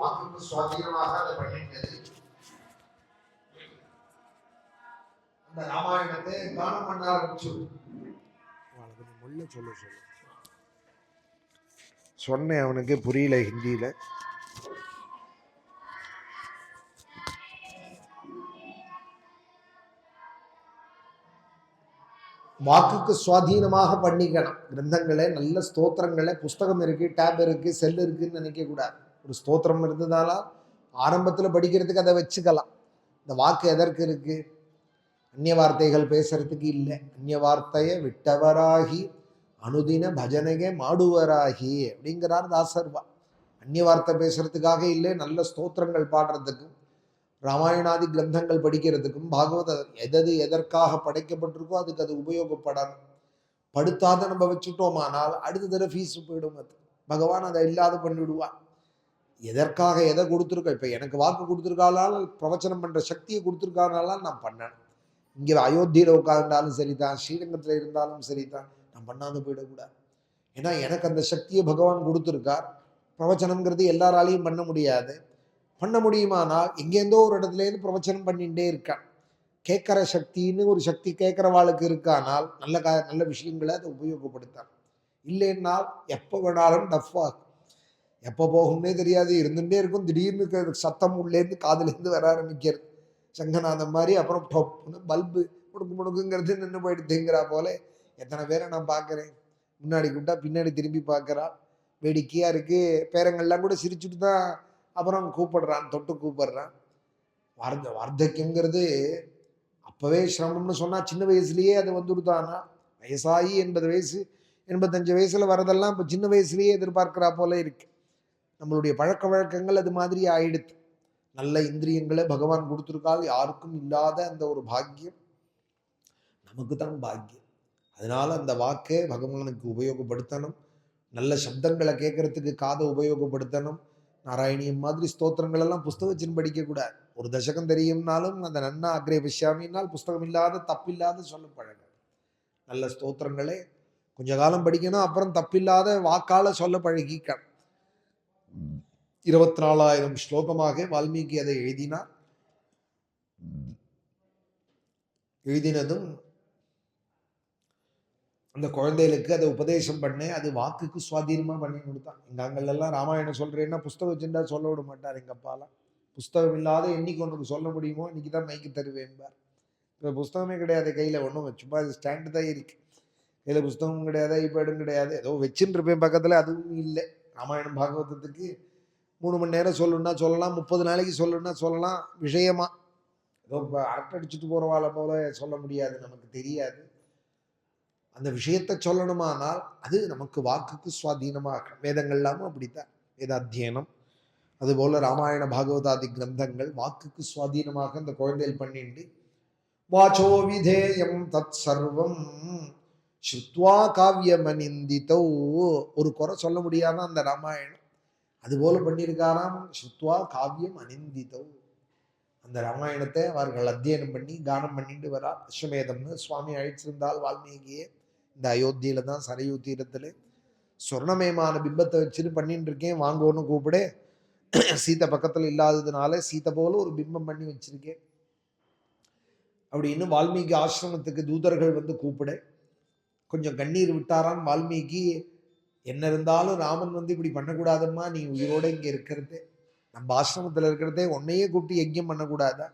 வாக்குக்கு சுவாதீனமாக அதை பண்ணிட்டது. அந்த ராமாயணத்தை கானம் பண்ண ஆரம்பிச்சு சொன்னேன், அவனுக்கு புரியல ஹிந்தியில. வாக்குக்கு சுவாதீனமாக பண்ணிக்கணும் கிரந்தங்களை, நல்ல ஸ்தோத்திரங்களை. புஸ்தகம் இருக்கு, டேப் இருக்கு, செல் இருக்குன்னு நினைக்க கூடாது. ஒரு ஸ்தோத்திரம் இருந்ததால ஆரம்பத்தில் படிக்கிறதுக்கு அதை வச்சுக்கலாம். இந்த வாக்கு எதற்கு இருக்கு? அந்நிய வார்த்தைகள் பேசுறதுக்கு இல்லை. அந்நிய வார்த்தையை விட்டவராகி அனுதின பஜனைகே மாடுவராகி அப்படிங்கிறார் தாசர்வா. அந்நிய வார்த்தை பேசுறதுக்காக இல்லை, நல்ல ஸ்தோத்திரங்கள் பாடுறதுக்கும் ராமாயணாதி கிரந்தங்கள் படிக்கிறதுக்கும் பாகவத எதற்காக படைக்கப்பட்டிருக்கோ அதுக்கு அது உபயோகப்படணும். படுத்தாத நம்ம வச்சுட்டோமானால் அடுத்த தடவை ஃபீஸ் போயிடும். அது பகவான் அதை இல்லாத பண்ணிவிடுவான். எதற்காக எதை கொடுத்துருக்கோம்? இப்போ எனக்கு வாக்கு கொடுத்துருக்காளால் பிரவச்சனம் பண்ணுற சக்தியை கொடுத்துருக்கானால நான் பண்ணேன். இங்கே அயோத்தியில் உட்கார்ந்தாலும் சரிதான், ஸ்ரீரங்கத்தில் இருந்தாலும் சரிதான், நான் பண்ணாத போயிடக்கூடாது. ஏன்னா எனக்கு அந்த சக்தியை பகவான் கொடுத்துருக்கார். பிரவச்சனம்ங்கிறது எல்லாராலையும் பண்ண முடியாது. பண்ண முடியுமானால் எங்கேருந்தோ ஒரு இடத்துலேருந்து பிரவச்சனம் பண்ணிகிட்டே இருக்கான். கேட்குற சக்தின்னு ஒரு சக்தி கேட்குறவாளுக்கு இருக்கானால் நல்ல விஷயங்களை அதை உபயோகப்படுத்தான். இல்லைன்னால் எப்போ வேணாலும் டஃப்பாக, எப்போ போகும்னே தெரியாது, இருந்துகிட்டே இருக்கும். திடீர்னு சத்தம் உள்ளேருந்து காதுலேருந்து வர ஆரம்பிக்கிறது, சங்கநாதம் மாதிரி. அப்புறம் டொப்புன்னு பல்பு முடுக்குங்கிறது நின்று போயிடுதுங்கிறா போல எத்தனை பேரை நான் பார்க்குறேன். முன்னாடி கூப்பிட்டா பின்னாடி திரும்பி பார்க்குறா, வேடிக்கையாக இருக்குது. பேரங்கள்லாம் கூட சிரிச்சுட்டு தான் அப்புறம் கூப்பிடுறான், தொட்டு கூப்பிடுறான். வார்த்தக்கியங்கிறது அப்போவே சிரமம்னு சொன்னால் சின்ன வயசுலேயே அது வந்துடுதானா? வயசாகி 80 வயசு 85 வயசில் வரதெல்லாம் இப்போ சின்ன வயசுலேயே எதிர்பார்க்குறா போல இருக்கு. நம்மளுடைய பழக்க வழக்கங்கள் அது மாதிரி ஆயிடுது. நல்ல இந்திரியங்களை பகவான் கொடுத்துருக்கால், யாருக்கும் இல்லாத அந்த ஒரு பாக்கியம் நமக்கு தான் பாக்கியம். அதனால அந்த வாக்கை பகவானுக்கு உபயோகப்படுத்தணும். நல்ல சப்தங்களை கேட்கறதுக்கு காதை உபயோகப்படுத்தணும். நாராயணியம் மாதிரி ஸ்தோத்திரங்கள் எல்லாம் புஸ்தகம் வச்சுன்னு படிக்கக்கூடாது. ஒரு தசகம் தெரியும்னாலும் அந்த நன்னா அக்ரே பஷ்யாமினால் புஸ்தகம் இல்லாத தப்பில்லாத சொல்ல பழக. நல்ல ஸ்தோத்திரங்களே கொஞ்ச காலம் படிக்கணும், அப்புறம் தப்பில்லாத வாக்கால சொல்ல பழகிக்க. 24,000 ஸ்லோகமாக வால்மீகி அதை எழுதினார். எழுதினதும் அந்த குழந்தைகளுக்கு அதை உபதேசம் பண்ணேன். அது வாக்குக்கு சுவாதீனமாக பண்ணி கொடுத்தான். எங்கள் அங்கெல்லாம் ராமாயணம் சொல்கிறேன்னா புஸ்தகம் வச்சுட்டா சொல்ல விட மாட்டார் எங்கள் அப்பாலாம். புஸ்தகம் இல்லாத என்னைக்கு ஒன்றுக்கு சொல்ல முடியுமோ இன்னைக்கு தான் மைக்கு தருவேன்பார். இப்போ புஸ்தகமே கிடையாது கையில், ஒன்றும் சும்மா ஸ்டாண்டு தான் இருக்குது. கையில் புஸ்தகமும் கிடையாது, ஐபேடும் கிடையாது. ஏதோ வச்சுன்னு இருப்பேன் பக்கத்தில், அதுவும் இல்லை. ராமாயணம் பாகவதத்துக்கு 3 மணி நேரம் சொல்லணுன்னா சொல்லலாம், 30 நாளைக்கு சொல்லணுன்னா சொல்லலாம். விஷயமா ஏதோ இப்போ அரட்டை அடிச்சுட்டு போகிறவாளை போல சொல்ல முடியாது, நமக்கு தெரியாது. அந்த விஷயத்தை சொல்லணுமானால் அது நமக்கு வாக்குக்கு சுவாதீனமாக. வேதங்கள்லாமும் அப்படித்தான், வேதாத்தியனம். அதுபோல ராமாயண பாகவதாதி கிரந்தங்கள் வாக்குக்கு சுவாதீனமாக அந்த குழந்தைகள் பண்ணிண்டு வாச்சோ விதேயம் தத் சர்வம் ஸ்ருத்வா காவியமனிந்திதோ. ஒரு குறை சொல்ல முடியாத அந்த ராமாயணம் அதுபோல பண்ணியிருக்காராம். ஸ்ருத்வா காவியம் அனிந்திதோ. அந்த ராமாயணத்தை அவர்கள் அத்தியனம் பண்ணி கானம் பண்ணிட்டு வரா. அஸ்வமேதம்னு சுவாமி அழைச்சிருந்தால் வால்மீகியே இந்த அயோத்தியில தான் சரையூ தீரத்தில் சொர்ணமயமான பிம்பத்தை வச்சுட்டு பண்ணிட்டு இருக்கேன், வாங்கன்னு கூப்பிடு. சீத்தை பக்கத்தில் இல்லாததுனால சீத்தை போல ஒரு பிம்பம் பண்ணி வச்சிருக்கேன் அப்படின்னு வால்மீகி ஆசிரமத்துக்கு தூதர்கள் வந்து கூப்பிட கொஞ்சம் கண்ணீர் விட்டாராம் வால்மீகி. என்ன இருந்தாலும் ராமன் வந்து இப்படி பண்ணக்கூடாதம்மா, நீ உயிரோட இங்கே இருக்கிறது, நம்ம ஆசிரமத்தில் இருக்கிறதே உன்னையே கூப்பிட்டு யஜ்யம் பண்ணக்கூடாதா,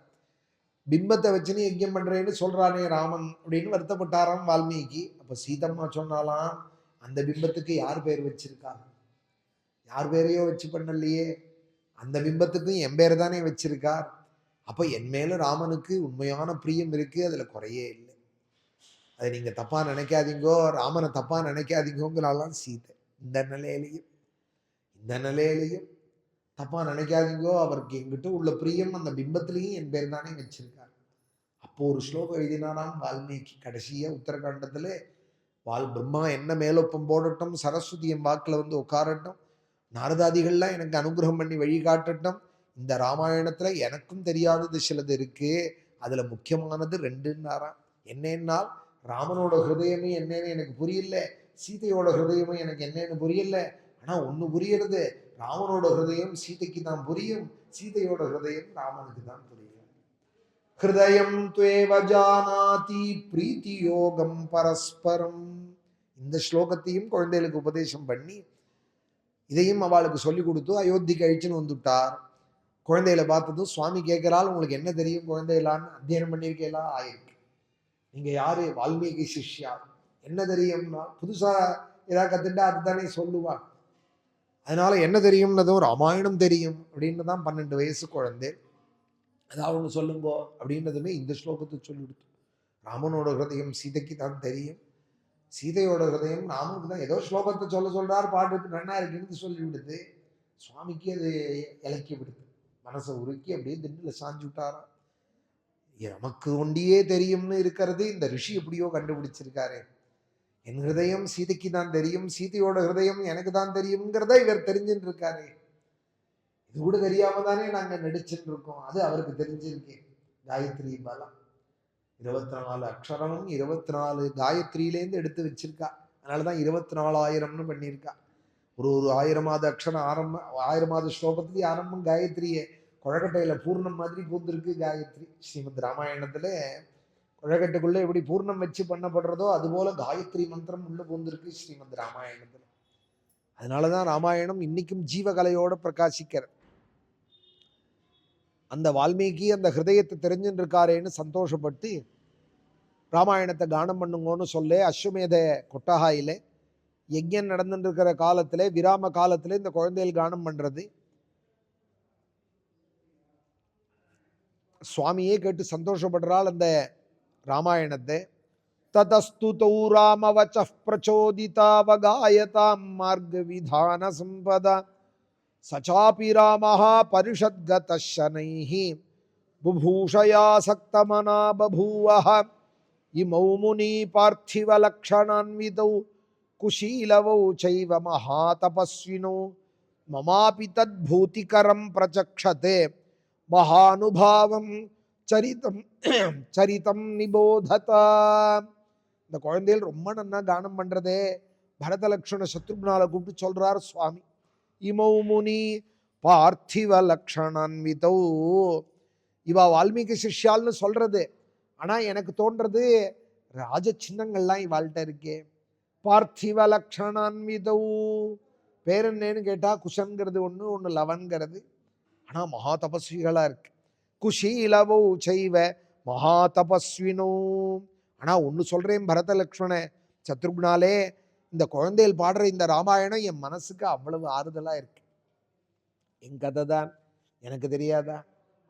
பிம்பத்தை வச்சுன்னு யஜ்யம் பண்றேன்னு சொல்றானே ராமன் அப்படின்னு வருத்தப்பட்டாராம் வால்மீகி. அப்ப சீதம்மா சொன்னாலாம், அந்த பிம்பத்துக்கு யார் பேர் வச்சிருக்காங்க? யார் பேரையோ வச்சு பண்ணலையே, அந்த பிம்பத்துக்கும் என் பேரை தானே வச்சிருக்கார். அப்ப என் மேல ராமனுக்கு உண்மையான பிரியம் இருக்கு, அதுல குறையே இல்லை. அதை நீங்க தப்பா நினைக்காதீங்கோ, ராமனை தப்பா நினைக்காதீங்கோங்கிறாலாம் சீதை. இந்த நிலையிலையும் தப்பா நினைக்காதீங்கோ, அவருக்கு எங்கிட்ட உள்ள பிரியம் அந்த பிம்பத்திலையும் என் பேர் தானே வச்சிருக்கார். அப்போ ஒரு ஸ்லோகம் எழுதினாராம் வால்மீகி. கடைசியா உத்தரகாண்டத்துல பிரம்மா என்ன மேலொப்பம் போடட்டும், சரஸ்வதி என் வாக்குல வந்து உட்காரட்டும், நாரதாதிகள்லாம் எனக்கு அனுகிரகம் பண்ணி வழிகாட்டட்டும், இந்த ராமாயணத்துல எனக்கும் தெரியாதது சிலது இருக்கு, அதுல முக்கியமானது 2ன்னாராம். என்னென்னால் ராமனோட ஹிருதயமே என்னன்னு எனக்கு புரியல, சீதையோட ஹிருதயமும் எனக்கு என்னன்னு புரியல. ஆனா ஒண்ணு புரியுறது, ராமனோட ஹிருதயம் சீதைக்கு தான் புரியும், சீதையோட ஹிருதயம் ராமனுக்கு தான் புரியும். ஹிருதயம் துவேவ ஜானாதி பிரீத்தி யோகம் பரஸ்பரம். இந்த ஸ்லோகத்தையும் குழந்தைகளுக்கு உபதேசம் பண்ணி இதையும் அவளுக்கு சொல்லி கொடுத்து அயோத்திக்கு அழிச்சுன்னு வந்துட்டார். குழந்தைகளை பார்த்ததும் சுவாமி கேட்கிறாள், உங்களுக்கு என்ன தெரியும் குழந்தைகளான்னு? அத்தியனம் பண்ணியிருக்கேலாம் ஆயிருக்கு. நீங்க யாரு? வால்மீகி சிஷ்யா. என்ன தெரியும்னா புதுசா ஏதாவது கத்துட்டா அதுதானே சொல்லுவா. அதனால என்ன தெரியும்னதும் ராமாயணம் தெரியும் அப்படின்னு தான் 12 வயசு குழந்தை. அதாவது ஒன்று சொல்லுங்கோ அப்படின்றதுமே இந்த ஸ்லோகத்தை சொல்லிவிடுத்து. ராமனோட ஹிருதயம் சீதைக்கு தான் தெரியும், சீதையோட ஹிருதயம் ராமனுக்கு தான். ஏதோ ஸ்லோகத்தை சொல்றார், பாட்டுக்கு நன்னா இருக்குன்னு சொல்லி விடுது. சுவாமிக்கு அது இலக்கி விடுது, மனசை உருக்கி அப்படியே திண்டில் சாஞ்சு விட்டாராம். நமக்கு ஒண்டியே தெரியும்னு இருக்கிறது இந்த ரிஷி எப்படியோ கண்டுபிடிச்சிருக்காரு. என் ஹிருதயம் சீதைக்கு தான் தெரியும், சீதையோட ஹிருதயம் எனக்கு தான் தெரியுங்கிறத இவர் தெரிஞ்சுட்டு இருக்காரு. இது கூட தெரியாம தானே நாங்க நடிச்சுட்டு இருக்கோம். அது அவருக்கு தெரிஞ்சிருக்கு. காயத்ரி பலம் 24 அக்ஷரமும் 24 காயத்ரியிலேருந்து எடுத்து வச்சிருக்கா. அதனாலதான் 24,000ன்னு பண்ணியிருக்கா. ஒரு 1000வது அக்ஷரம் ஆரம்பம், 1000வது ஸ்லோகத்துக்கு ஆரம்பம் காயத்ரியே. குழக்கட்டையில பூர்ணம் மாதிரி பூந்திருக்கு காயத்ரி. ஸ்ரீமத் ராமாயணத்துல குழக்கட்டுக்குள்ள எப்படி பூர்ணம் வச்சு பண்ணப்படுறதோ அதுபோல காயத்ரி மந்திரம் உள்ள பூந்திருக்கு ஸ்ரீமத் ராமாயணத்துல. அதனாலதான் ராமாயணம் இன்னைக்கும் ஜீவகலையோட பிரகாசிக்கிறது. அந்த வால்மீகி அந்த ஹிருதயத்தை தெரிஞ்சுட்டு இருக்காரேன்னு சந்தோஷப்பட்டு ராமாயணத்தை கானம் பண்ணுங்கன்னு சொல்ல அஸ்வமேத கொட்டகாயில யஜ்யம் நடந்துட்டு இருக்கிற காலத்துல, விராம காலத்துல இந்த குழந்தைகள் கானம் பண்றது சுவாமியே கேட்டு சந்தோஷப்படுறாள் அந்த ராமாயணத்தை. ததஸ்துதௌ ராமவச பிரச்சோதிதாவகாயதாம் மார்க விதான சம்பதா சச்சாபி ராமஹ பரிஷத்கத சனைஹ புபூஷயா சக்தமனா பபூவஹ இமௌ முனி பார்த்திவ லக்ஷணான்விதௌ குஷீலவௌ சைவ மகாதபஸ்வினோ மமாபி தத்பூதிகரம் பிரச்சக்ஷதே மகானுபாவம் சரிதம் சரிதம் நிபோததா. இந்த குழந்தைகள் ரொம்ப நன்னா கானம் பண்றதே. பரத லக்ஷ்மண சத்ருக்னால கூப்பிட்டு சொல்றார் சுவாமி, இமௌ முனி பார்த்திவ லக்ஷணான்விதௌ. இவா வால்மீகி சிஷ்யால்னு சொல்றது, ஆனா எனக்கு தோன்றது ராஜ சின்னங்கள்லாம் இவாள்கிட்ட இருக்கே. பார்த்திவ லக்ஷணான்விதௌ பேர் என்னன்னு கேட்டா குஷன்கிறது ஒண்ணு, ஒண்ணு லவன்கிறது. ஆனா மகா தபஸ்விகளா இருக்கு. குஷீலவௌ சைவ மகா தபஸ்வினோ. ஆனா ஒண்ணு சொல்றேன் பரத லக்ஷ்மண சத்ருக்னாலே, இந்த குழந்தைகள் பாடுற இந்த ராமாயணம் என் மனசுக்கு அவ்வளவு ஆறுதலா இருக்கு. என் கதை தான் எனக்கு தெரியாதா?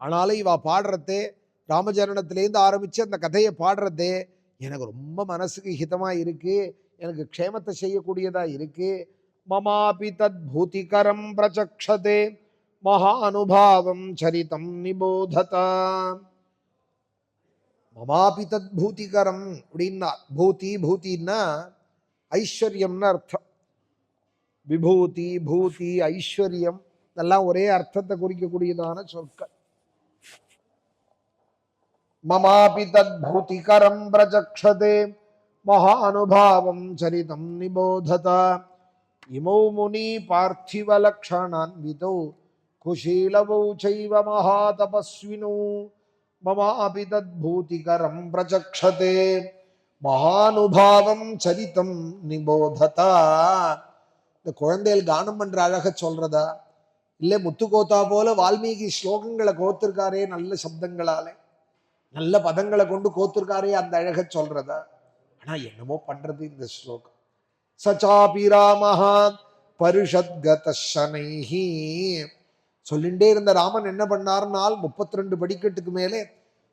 ஆனாலும் இவ பாடுறதே, ராமச்சரணத்திலேருந்து ஆரம்பிச்சு அந்த கதையை பாடுறதே எனக்கு ரொம்ப மனசுக்கு ஹிதமா இருக்கு, எனக்கு க்ஷேமத்தை செய்யக்கூடியதா இருக்கு. மமாபி தத் பூதிகரம் பிரச்சக்ஷதே மகானுபாவம் சரிதம் நிபோததா. மமாபி தத் பூதிகரம் அப்படின்னா, பூதி பூத்தின்னா ஐஸ்வர்யம்னு அர்த்தம். விபூதி பூதி ஐஸ்வர்யம் இதெல்லாம் ஒரே அர்த்தத்தை குறிக்கக்கூடியதான சொற்கள். மமாபி தத் பூதிகரம் பிரச்சக்ஷதே மகானுபாவம் சரிதம் நிபோததா இமௌ முனி பார்த்திவ லக்ஷணான்விதௌ குஷீலவௌ சைவ மகாதபஸ்வினோ மமாபி தத் பூதிகரம் பிரச்சக்ஷதே மகானுபாவம் சரிதம் நிபோததா. இந்த குழந்தைகள் கானம் பண்ற அழக சொல்றதா, இல்லை முத்து கோத்தா போல வால்மீகி ஸ்லோகங்களை கோத்திருக்காரே நல்ல சப்தங்களாலே, நல்ல பதங்களை கொண்டு கோத்திருக்காரே அந்த அழக சொல்றதா? ஆனா என்னமோ பண்றது இந்த ஸ்லோகம். சச்சாபி ராமஹா பரிஷத்கத சனைஹி. சொல்லிண்டே இருந்த ராமன் என்ன பண்ணார்னால் 32 படிக்கட்டுக்கு மேலே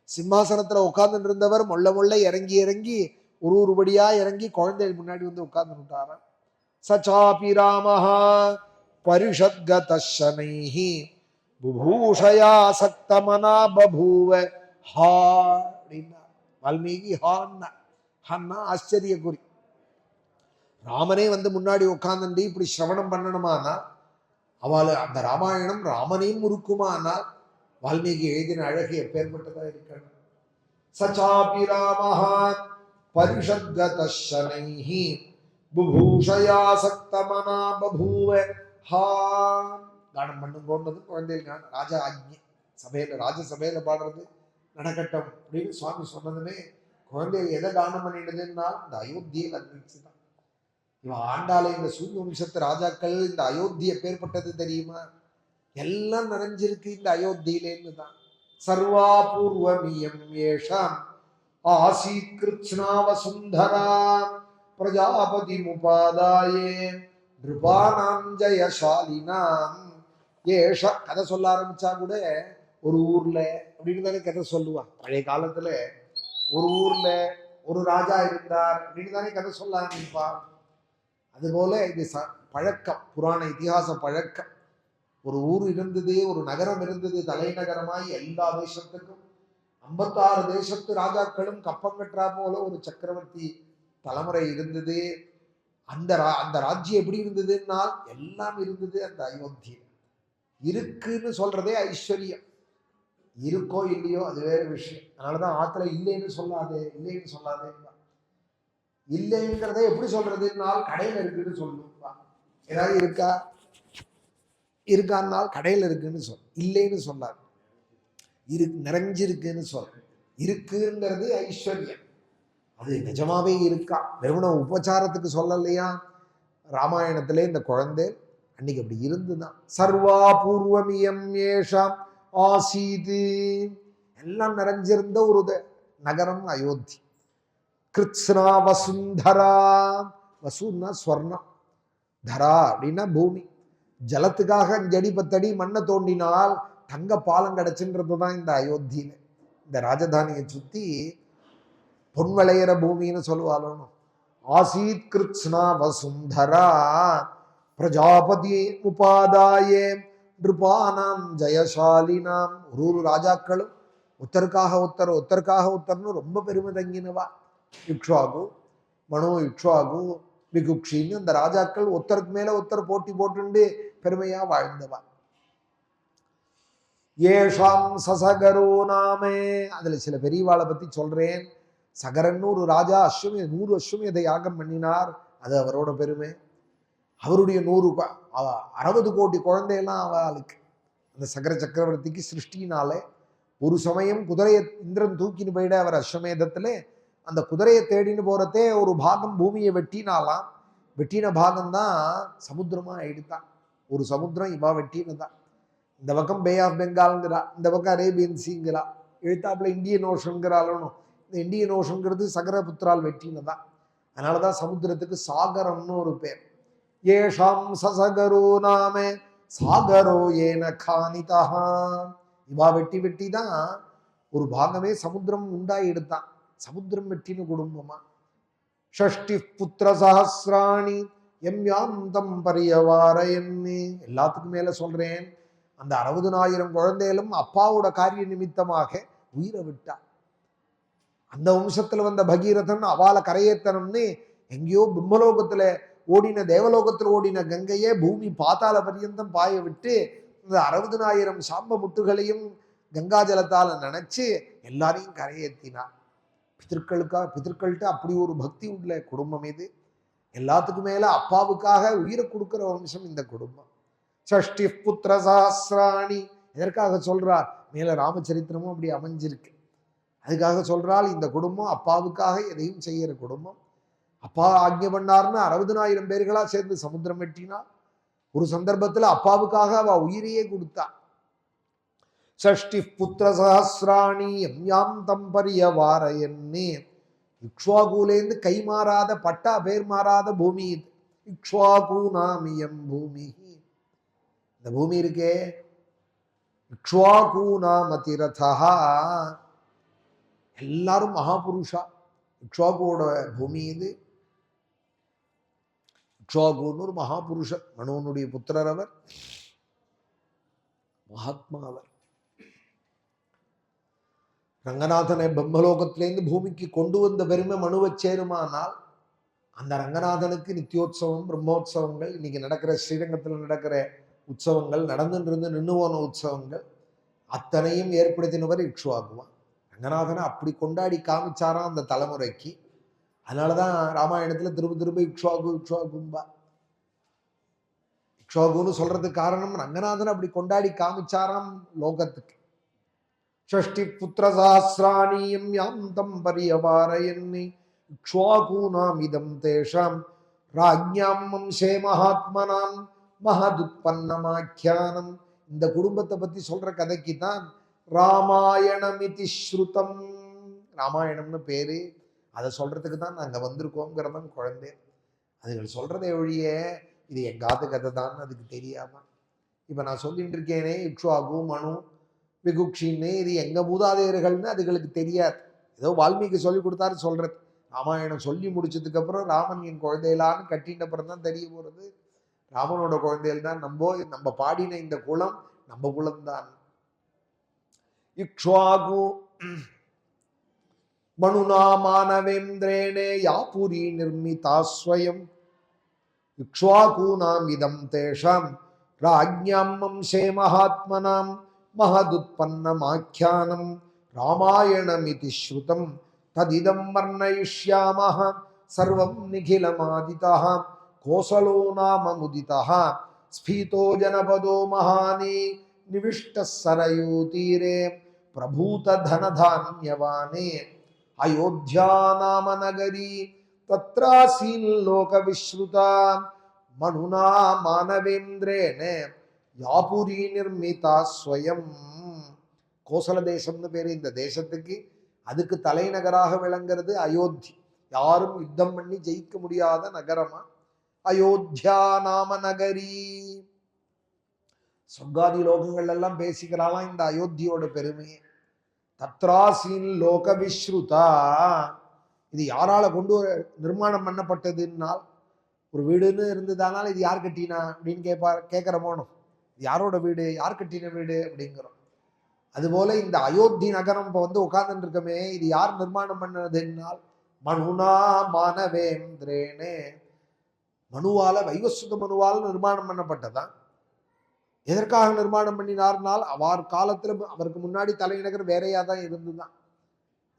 சிம்மாசனத்துல உட்கார்ந்துட்டு இருந்தவர் மொள்ள மொள்ள இறங்கி இறங்கி ஒரு படியா இறங்கி குழந்தைகள் முன்னாடி வந்து உட்கார்ந்துட்டாராம். சச்சாபி ராமஹா பரிஷத்கத சனைஹி புபூஷயா சக்தமனா பபூவ. ஹா அப்படின்னா வால்மீகி ஹான்னா, ஹன்னா ஆச்சரிய குறி. ராமனே வந்து முன்னாடி உட்கார்ந்து இப்படி சிரவணம் பண்ணணுமானா, அவளை அந்த ராமாயணம் ராமனையும் இருக்குமானால் வால்மீகி எழுதின அழகு எப்பேற்பட்டதா இருக்கணும். சச்சாபி ராமஹா பரிஷத்கத சனைஹி புபூஷயா சக்தமனா பபூவ. ஹா கானம் பண்ணுங்கோன்றது குழந்தைகள் ராஜா ஆக்ஞை. சபையில ராஜசபையில பாடுறது நடக்கட்டும் அப்படின்னு சுவாமி சொன்னதுமே குழந்தைகள் எதை கானம் பண்ணிடுதுன்னா இந்த அயோத்தியை வர்ணிச்சுதான். இவன் ஆண்டாலே இந்த சூரிய வம்சத்து ராஜாக்கள் இந்த அயோத்தியை பேர்பட்டது தெரியுமா? எல்லாம் நிறைஞ்சிருக்கு இந்த அயோத்தியிலேன்னு தான். சர்வாபூர்வமியம் ஏஷாம் ஆசீத் கிருஷ்ணா வசுந்தரா பிரஜாபதி முபாதாயே நிருபானாம் ஜயசாலினாம் ஏஷ. கதை சொல்ல ஆரம்பிச்சா கூட ஒரு ஊர்ல அப்படின்னு தானே கதை சொல்லுவான். பழைய காலத்துல ஒரு ஊர்ல ஒரு ராஜா இருந்தார் அப்படின்னு தானே கதை சொல்ல ஆரம்பிப்பான். அதுபோல இது பழக்கம், புராண இதிகாச பழக்கம். ஒரு ஊர் இருந்தது, ஒரு நகரம் இருந்தது தலைநகரமாய். எல்லா தேசத்துக்கும் 56 தேசத்து ராஜாக்களும் கப்பங்கற்றா போல ஒரு சக்கரவர்த்தி தலைமுறை இருந்தது. அந்த ராஜ்யம் எப்படி இருந்ததுன்னா எல்லாம் இருந்தது அந்த அயோத்தியில். இருக்குன்னு சொல்றதே ஐஸ்வர்யம். இருக்கோ இல்லையோ அது வேற விஷயம். அதனாலதான் ஆத்துல இல்லைன்னு சொல்லாதே, இல்லைன்னு சொல்லாதே. இல்லைங்கிறத எப்படி சொல்றதுனால் கடையில இருக்குன்னு சொல்லுவா. ஏதாவது இருக்கா இருக்கான்னால் கடையில இருக்குன்னு சொல், இல்லைன்னு சொல்லாது. நிறைஞ்சிருக்குன்னு சொல். இருக்குங்கிறது ஐஸ்வர்யம். அது நிஜமாவே இருக்கா, வெறுமன உபச்சாரத்துக்கு சொல்லலையா? ராமாயணத்திலே இந்த குழந்தை அன்னைக்கு அப்படி இருந்துதான். சர்வா பூர்வமியம் ஏஷாம் ஆசீது, எல்லாம் நிறைஞ்சிருந்த ஒரு நகரம் அயோத்தி. கிருஷ்ணா வசுந்தரா, வசுன்னா ஸ்வர்ணம், தரா அப்படின்னா பூமி. ஜலத்துக்காக 5 அடி 10 அடி மண்ணை தோண்டினால் தங்க பாலம் கிடைச்சுன்றதுதான் இந்த அயோத்தியில. இந்த ராஜதானியை சுத்தி பொன் விளையிற பூமின்னு சொல்லுவாலும். ஆசீத் கிருஷ்ணா வசுந்தரா பிரஜாபதி உபாதாயே நிருபானாம் ஜெயசாலினாம். ஒரு ராஜாக்களும் ஒருத்தருக்காக ஒருத்தர் ஒருத்தருக்காக ஒருத்தர்னு ரொம்ப பெருமை தங்கினவா. இக்ஷ்வாகு, மனோ இக்ஷ்வாகு, விகுக்ஷின்னு அந்த ராஜாக்கள் ஒருத்தருக்கு மேல ஒருத்தர் போட்டி போட்டு பெருமையா வாழ்ந்தவா. ஏஷாம் சசகரோ நாமே, அதுல சில பெரியவாளை பத்தி சொல்றேன். சகரன்னு ஒரு ராஜா 100 அஸ்வமேத யாகம் பண்ணினார். அது அவரோட பெருமை. அவருடைய 60 கோடி குழந்தையெல்லாம் அவளுக்கு. அந்த சகர சக்கரவர்த்திக்கு சிருஷ்டினாலே ஒரு சமயம் குதிரையை இந்திரன் தூக்கின்னு போயிட அவர் அஸ்வமேதத்துல அந்த குதிரையை தேடின்னு போறதே ஒரு பாகம் பூமியை வெட்டினாலாம். வெட்டின பாகம்தான் சமுத்திரமா எடுத்தான். ஒரு சமுத்திரம் இவா வெட்டினதான். இந்த பக்கம் பே ஆஃப் பெங்கால்ங்கிறா, இந்த பக்கம் அரேபியன் சீங்கிறா, எழுத்தாப்புல இந்தியன் ஓஷன்கிறாலும். இந்த இந்தியன் ஓஷன்கிறது சகரபுத்திரால் வெட்டினதான். அதனாலதான் சமுத்திரத்துக்கு சாகரம்னு ஒரு பேர். ஏஷாம் சசகரோ நாமே சாகரோ ஏன கானிதா. இவா வெட்டி வெட்டி தான் ஒரு பாகமே சமுத்திரம் உண்டாய் எடுத்தான். சமுத்திரம் வெட்டின குடும்பமா. ஷஷ்டி புத்திர சஹசிராணி எம்யாந்தம் பரியவாரயன்னு. எல்லாத்துக்கும் மேல சொல்றேன், அந்த 60,000 குழந்தைகளும் அப்பாவோட காரிய நிமித்தமாக உயிரை விட்டா. அந்த வம்சத்துல வந்த பகீரதன் அவளை கரையேத்தனம்னு எங்கேயோ பிரம்மலோகத்துல ஓடின, தேவலோகத்தில் ஓடின கங்கையே பூமி பாத்தாள பரியந்தம் பாய விட்டு இந்த 60,000 சாம்ப முட்டுகளையும் கங்கா ஜலத்தால நினைச்சு எல்லாரையும் கரையேத்தினார். பிதற்கள்கிட்ட அப்படி ஒரு பக்தி உள்ள குடும்பம் இது. எல்லாத்துக்கும் மேல அப்பாவுக்காக உயிரை கொடுக்கிற வம்சம் இந்த குடும்பம். ஷஷ்டி புத்திர சஹசிராணி எதற்காக சொல்றார்? மேல ராமச்சரித்திரமும் அப்படி அமைஞ்சிருக்கு. அதுக்காக சொல்றால் இந்த குடும்பம் அப்பாவுக்காக எதையும் செய்யற குடும்பம். அப்பா ஆக்ஞை பண்ணார்னு 60,000 பேர்களா சேர்ந்து சமுத்திரம் வெட்டினா. ஒரு சந்தர்ப்பத்துல அப்பாவுக்காக அவ உயிரையே கொடுத்தா. ஷஷ்டி புத்திர சஹசிராணி எம்யாந்தம் பரியவாரயன்னு. இக்ஷ்வாகுலேந்து கை மாறாத பட்டா பேர் மாறாத பூமி இது. இக்ஷ்வாகு நாமியம் பூமி. இந்த பூமி இருக்கே, இக்ஷ்வாகு நாமதிரதா. எல்லாரும் மகாபுருஷா. இக்ஷ்வாகுவோட பூமி இது. இக்ஷ்வாகுன்னு ஒரு மகாபுருஷர், மனுவனுடைய புத்திரர் அவர், மகாத்மா அவர். ரங்கநாதனை பிரம்மலோகத்திலேருந்து பூமிக்கு கொண்டு வந்த பெருமை மனுவை சேருமானால் அந்த ரங்கநாதனுக்கு நித்தியோத்சவம் பிரம்மோத்சவங்கள், இன்னைக்கு நடக்கிற ஸ்ரீரங்கத்தில் நடக்கிற உற்சவங்கள், நடந்துட்டு நின்று போன உற்சவங்கள் அத்தனையும் ஏற்படுத்தினவர் இக்ஷ்வாகுவான். ரங்கநாதனை அப்படி கொண்டாடி காமிச்சாராம் அந்த தலைமுறைக்கு. அதனாலதான் ராமாயணத்துல திரும்ப திரும்ப இக்ஷ்வாகு இக்ஷ்வாகும்பா. இக்ஷ்வாகுன்னு சொல்றதுக்கு காரணம் ரங்கநாதன் அப்படி கொண்டாடி காமிச்சாராம் லோகத்துக்கு. ஷஷ்டி புத்திர சாஸ்திராணியம் யாம் தம் பரியவாரயன்னி இக்ஷ்வாகூனாம் இதம் தேஷாம் ராஜ்ஞாம் வம்சே மகாத்மனாம் மகதுத்பன்னமாக்கியானம். இந்த குடும்பத்தை பத்தி சொல்ற கதைக்கு தான் ராமாயணமிதி ஸ்ருதம். ராமாயணம்னு பேரு. அதை சொல்றதுக்கு தான் நாங்க வந்திருக்கோங்கிறதான் குழந்தை. அதுகள் சொல்றதை ஒழிய இது எங்காத்து கதை தான் அதுக்கு தெரியாதான். இப்ப நான் சொல்லிட்டு இருக்கேனே இக்ஷ்வாகு மனு விகுக்ஷின்னு, இது எங்க மூதாதையர்கள்னு அதுகளுக்கு தெரியாது. ஏதோ வால்மீகி சொல்லி கொடுத்தாரு சொல்றது. ராமாயணம் சொல்லி முடிச்சதுக்கு அப்புறம் ராமன் என் குழந்தைகளான்னு கட்டின அப்புறம் தான் தெரிய போறது ராமனோட குழந்தைகள் தான் நம்ம பாடின இந்த குலம் நம்ம குலம்தான். இக்ஷ்வாகு மனுனா மானவேந்திரேணே யாபுரி நிர்மிதா ஸ்வயம் இக்ஷ்வாகூனாம் இதம் தேஷாம் ராஜ்ஞாம் வம்சே மகாத்மனாம் மகதுத்பன்னமாக்கியானம் ராமாயணமிதி ஸ்ருதம் ததிதம் வர்ணயிஷ்யாமஹ சர்வம் நிகிலமாதிதः கோசலோ நாம முதிதः ஸ்பீதோ ஜனபதோ மகானி நிவிஷ்டः சரயூ தீரே பிரபூத தனதான்யவானே அயோத்தியா நாம நகரி தத்ராசீன் லோக விஸ்ருதா மனுனா மானவேந்திரேன யாபுரி நிர்மிதா ஸ்வயம். கோசல தேசம்னு பேரு இந்த தேசத்துக்கு. அதுக்கு தலைநகராக விளங்குறது அயோத்தி. யாரும் யுத்தம் பண்ணி ஜெயிக்க முடியாத நகரமா அயோத்தியா நாம நகரி. சொர்க்காதி லோகங்கள் எல்லாம் பேசிக்கிறாளாம் இந்த அயோத்தியோட பெருமையை. தத்ராசீன் லோக விஸ்ருதா. இது யாரால கொண்டு நிர்மாணம் பண்ணப்பட்டதுன்னால், ஒரு வீடுன்னு இருந்ததானால் இது யார் கட்டினா அப்படின்னு கேட்கிறோமோனோ. யாரோட வீடு, யார் கட்டின வீடு அப்படிங்கிறோம். அதுபோல இந்த அயோத்தி நகரம் இப்ப வந்து உட்கார்ந்துட்டு இருக்கமே, இது யார் நிர்மாணம் பண்ணதுன்னால் மனுனா மானவேந்திரேனே. மனுவால, வைவஸ்வத மனுவால் நிர்மாணம் பண்ணப்பட்டதான். எதற்காக நிர்மாணம் பண்ணினார்னால், அவர் காலத்துல அவருக்கு முன்னாடி தலைநகர் வேறையா தான் இருந்துதான்.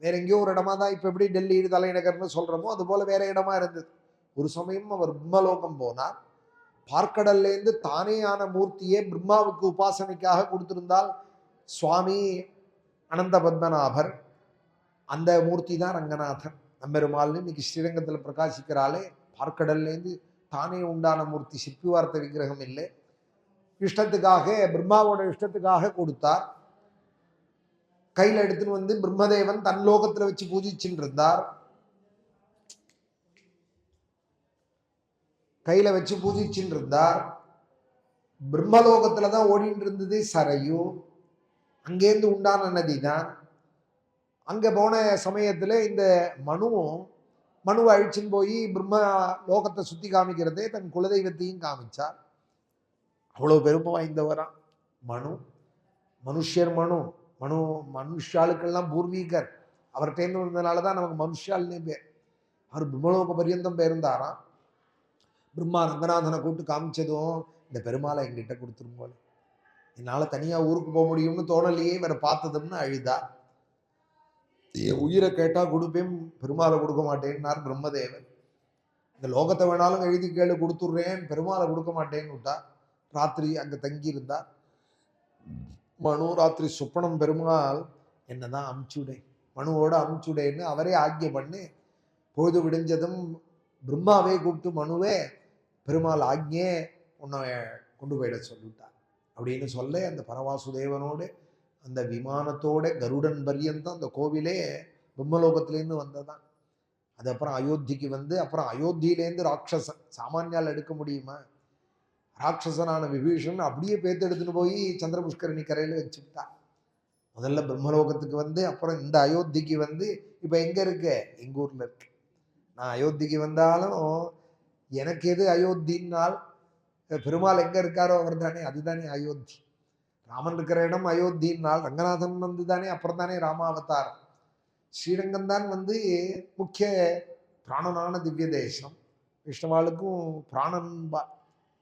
வேற எங்கேயோ ஒரு இடமா தான். இப்ப எப்படி டெல்லி தலைநகர்னு சொல்றோமோ அது போல வேற இடமா இருந்தது. ஒரு சமயம் அவர் பிரம்மலோகம் போனார். பார்க்கடல்லேருந்து தானேயான மூர்த்தியே பிரம்மாவுக்கு உபாசனைக்காக கொடுத்திருந்தால் சுவாமி அனந்த பத்மநாபர். அந்த மூர்த்தி தான் ரங்கநாதன் நம்பெருமாள்னு இன்னைக்கு ஸ்ரீரங்கத்தில் பிரகாசிக்கிறாளே. பார்க்கடல்லேருந்து தானே உண்டான மூர்த்தி, சிற்பி வார்த்த விக்கிரகம் இல்லை. இஷ்டத்துக்காக, பிரம்மாவோட இஷ்டத்துக்காக கொடுத்தார். கையில் எடுத்துன்னு வந்து பிரம்மதேவன் தன் லோகத்துல வச்சு பூஜிச்சுட்டு இருந்தார். கையில வச்சு பூஜிச்சுட்டு இருந்தார். பிரம்மலோகத்துலதான் ஓடிட்டு இருந்தது சரையு. அங்கேருந்து உண்டான நதி தான். அங்க போன சமயத்துல இந்த மனுவை அழிச்சுன்னு போய் பிரம்ம லோகத்தை சுத்தி காமிக்கிறதே தன் குலதெய்வத்தையும் காமிச்சார். அவ்வளவு பெருமை வாய்ந்தவரா மனுஷர் மனுஷாளுக்கெல்லாம் பூர்வீகர். அவர்கிட்ட வந்ததுனாலதான் நமக்கு மனுஷால்னே பேர். அவர் பிரம்மலோக பரியந்தம் பேருந்தாராம். பிரம்மா ரங்கநாதனை கூட்டு காமிச்சதும், இந்த பெருமாளை எங்கிட்ட கொடுத்துரும் போல, என்னால தனியா ஊருக்கு போக முடியும்னு தோணலையே, இவரை பார்த்ததும்னு அழுதா. உயிரை கேட்டா கொடுப்பேன், பெருமாளை கொடுக்க மாட்டேன்னார் பிரம்மதேவன். இந்த லோகத்தை வேணாலும் எழுதி கேளு கொடுத்துடுறேன், பெருமாளை கொடுக்க மாட்டேன்னு விட்டா. ராத்திரி அங்க தங்கி இருந்தார் மனு. ராத்திரி சுப்பனம் பெருமாள் என்னதான் அமுச்சுடேன், மனுவோட அமுச்சுடேன்னு அவரே ஆக்கிய பண்ணு. பொழுது விடிஞ்சதும் பிரம்மாவே கூப்பிட்டு, மனுவே பெருமாள் ஆக்ஞே உன்னை கொண்டு போயிட சொல்லிட்டார் அப்படின்னு சொல்ல, அந்த பரவாசுதேவனோடு அந்த விமானத்தோட கருடன் பரியந்தம் அந்த கோவிலே பிரம்மலோகத்திலேருந்து வந்ததான். அது அப்புறம் அயோத்திக்கு வந்து, அப்புறம் அயோத்தியிலேருந்து ராட்சசன், சாமானியால் எடுக்க முடியுமா, ராட்சசனான விபீஷன் அப்படியே பேத்து எடுத்துன்னு போய் சந்திரபுஷ்கரணி கரையில வச்சுக்கிட்டா. முதல்ல பிரம்மலோகத்துக்கு வந்து, அப்புறம் இந்த அயோத்திக்கு வந்து, இப்ப எங்க இருக்கு, எங்க ஊர்ல இருக்கு. நான் அயோத்திக்கு வந்தாலும் எனக்கு எது அயோத்தினால், பெருமாள் எங்க இருக்காரோ அவர் தானே, அதுதானே அயோத்தி. ராமன் இருக்கிற இடம் அயோத்தினால், ரங்கநாதன் வந்து தானே அப்புறம் தானே ராமாவதாரம். ஸ்ரீரங்கம் தான் வந்து முக்கிய பிராணனான திவ்ய தேசம். விஷ்ணுவாளுக்கும் பிராணன்பா,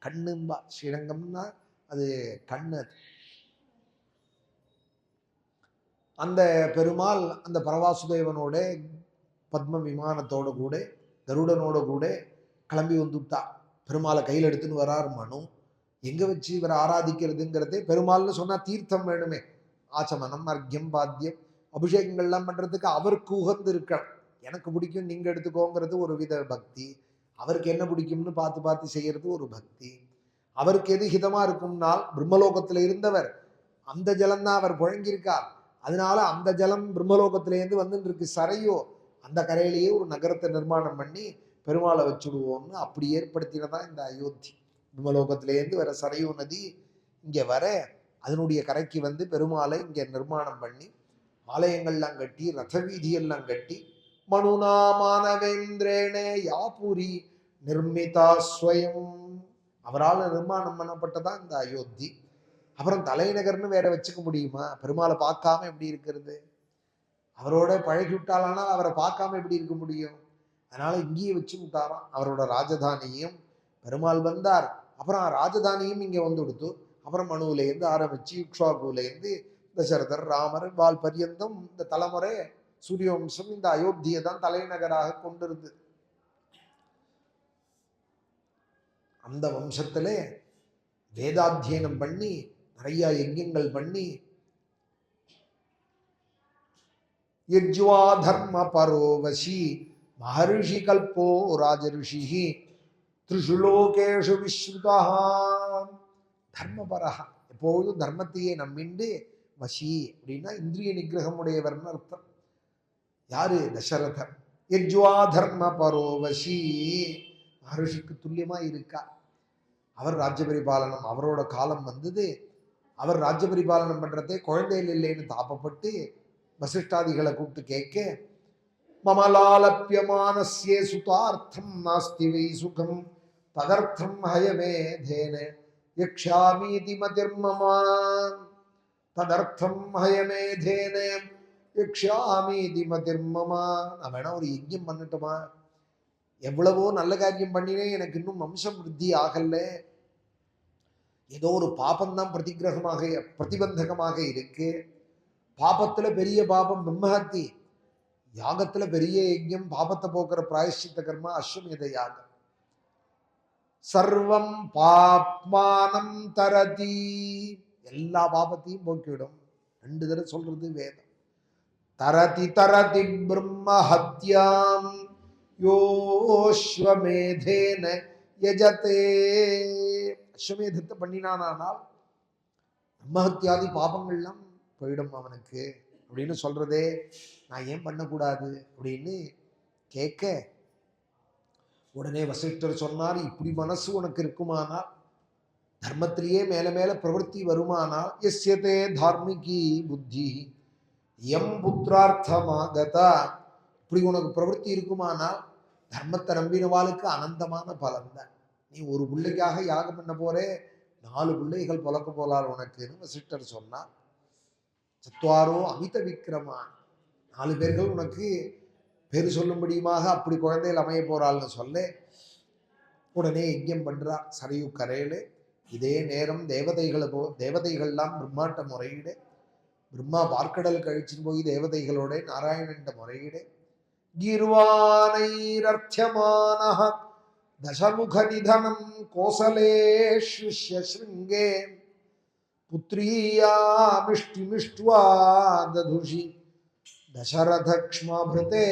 கண்ணும்பா. ஸ்ரீரங்கம்னா அது கண்ணு. அந்த பெருமாள் அந்த பரவாசுதேவனோட பத்ம விமானத்தோட கூட கருடனோட கூட கிளம்பி வந்துட்டா. பெருமாளை கையில் எடுத்துன்னு வரார் மனு. எங்க வச்சு இவரை ஆராதிக்கிறதுங்கிறதே, பெருமாள்னு சொன்னா தீர்த்தம் வேணுமே, ஆச்சமனம், அர்க்கியம், பாத்தியம், அபிஷேகங்கள்லாம் பண்றதுக்கு அவருக்கு உகந்து இருக்கணும். எனக்கு பிடிக்கும் நீங்க எடுத்துக்கோங்கிறது ஒரு வித பக்தி, அவருக்கு என்ன பிடிக்கும்னு பார்த்து பார்த்து செய்யறது ஒரு பக்தி. அவருக்கு எது ஹிதமா இருக்கும்னால், பிரம்மலோகத்துல இருந்தவர் அந்த ஜலம் தான் அவர் புழங்கியிருக்கார். அதனால அந்த ஜலம் பிரம்மலோகத்திலேருந்து வந்துட்டு இருக்கு, சரையோ, அந்த கரையிலேயே ஒரு நகரத்தை நிர்மாணம் பண்ணி பெருமாளை வச்சுடுவோம்னு அப்படி ஏற்படுத்தினதான் இந்த அயோத்தி. பிரம்மலோகத்திலேருந்து வர சரையோ நதி இங்க வர, அதனுடைய கரைக்கு வந்து பெருமாளை இங்க நிர்மாணம் பண்ணி ஆலயங்கள்லாம் கட்டி, ரத வீதியெல்லாம் கட்டி, மனுனா மானவேந்திரேனே யாபுரி நிர்மிதா ஸ்வயம், அவரால் நிர்மாணம் பண்ணப்பட்டதான் இந்த அயோத்தி. அப்புறம் தலைநகர்னு வேற வச்சுக்க முடியுமா? பெருமாளை பார்க்காம எப்படி இருக்கிறது? அவரோட பழகி விட்டாலானால் அவரை பார்க்காம எப்படி இருக்க முடியும்? அதனால இங்கேயே வச்சு விட்டாராம் அவரோட ராஜதானியும். பெருமாள் வந்தார், அப்புறம் ராஜதானியும் இங்க வந்து கொடுத்து, அப்புறம் மனுவிலேருந்து ஆரம்பிச்சு இக்ஷ்வாகுலேருந்து தசரதர், ராமர், வால் பரியந்தம் இந்த தலைமுறை சூரியவம்சம் இந்த அயோத்தியை தான் தலைநகராக கொண்டிருந்தது. அந்த வம்சத்திலே வேதாத்தியனம் பண்ணி நிறைய யஜ்யங்கள் பண்ணி, யஜ்வா தர்ம பரோவசி மகர்ஷி கல்போ ராஜரிஷி த்ரிஷு லோகேஷு விஸ்ருதா, தர்மபரஹா, எப்போதும் தர்மத்தையே நம்பிண்டு, வசி அப்படின்னா இந்திரிய நிகிரகம் உடையவர்னு அர்த்தம். யாரு? தசரதர். யஜ்வா தர்ம பரோவசி, மகர்ஷிக்கு துல்லியமா இருக்கா. அவர் ராஜ்ய பரிபாலனம், அவரோட காலம் வந்தது, அவர் ராஜ்ய பரிபாலனம் பண்றதே குழந்தைகள் இல்லைன்னு தாப்பப்பட்டு வசிஷ்டாதிகளை கூப்பிட்டு கேட்க, மமலாலப்பியமானஸ்யே சுதார்த்தம் நாஸ்தி வை சுகம் ததர்த்தம் ஹயமேதேன யக்ஷாமீதி மதிர்மமா, ததர்த்தம் ஹயமேதேன யக்ஷாமீதி மதிர்மமா. நான் வேணா ஒரு யஜ்யம் பண்ணட்டுமா? எவ்வளவோ நல்ல காரியம் பண்ணினேன், எனக்கு இன்னும் வம்சம் விருத்தி ஆகல, ஏதோ ஒரு பாபம்தான் பிரதிபந்தகமாக இருக்கு. பாபத்துல பெரிய பாபம் பிரம்மஹத்தி, யாகத்துல பெரிய யஜ்யம், பாபத்தை போக்குற பிராயஷ்சித்த கர்மா அஸ்வமேத யாகம். சர்வம் பாப்மானம் தரதி, எல்லா பாபத்தையும் போக்கிவிடும். 2 தடவை சொல்றது வேதம். தரதி தரதி பிரம்மஹத்யாம் யோஸ்வமேதேன யஜதே, அஸ்வமேதத்தை பண்ணினானால் பிரம்மஹத்யாதி பாபங்கள்லாம் போயிடும் அவனுக்கு அப்படின்னு சொல்றதே. நான் ஏன் பண்ணக்கூடாது அப்படின்னு கேட்க, உடனே வசிஷ்டர் சொன்னார், இப்படி மனசு உனக்கு இருக்குமானால், தர்மத்திலேயே மேல மேல பிரவൃத்தி வருமானால், எஸ்யதே தார்மிகி புத்தி எம் புத்திரார்த்தமாகதா, இப்படி உனக்கு பிரவൃத்தி இருக்குமானால் தர்மத்தை நம்பினவாளுக்கு அனந்தமான பலன் தான். நீ ஒரு பிள்ளைக்காக யாகம் பண்ண போறே, 4 பிள்ளைகள் பொழக்க போலால் உனக்குன்னு வசிஷ்டர் சொன்னார். சத்வாரோ அமித விக்ரமான், 4 பேர்கள் உனக்கு பேரு சொல்லும்படியுமாக அப்படி குழந்தைகள் அமைய போறாள்னு சொல்ல, உடனே யஜ்யம் பண்றார் சரையு கரையில. இதே நேரம் தேவதைகள்லாம் பிரம்மாட்ட முறையிட, பிரம்மா பார்க்கடல் கழிச்சின்னு போய் தேவதைகளோட நாராயணன் முறையிட, கீர்வானைரர்த்தியமானஹ தசமுக நிதனம் கோசலேஷ்ருங்கே புத்ரியாமிஷ்டிமிஷ்ட்வா ததுஷி தசரதக்ஷ்மபிருதே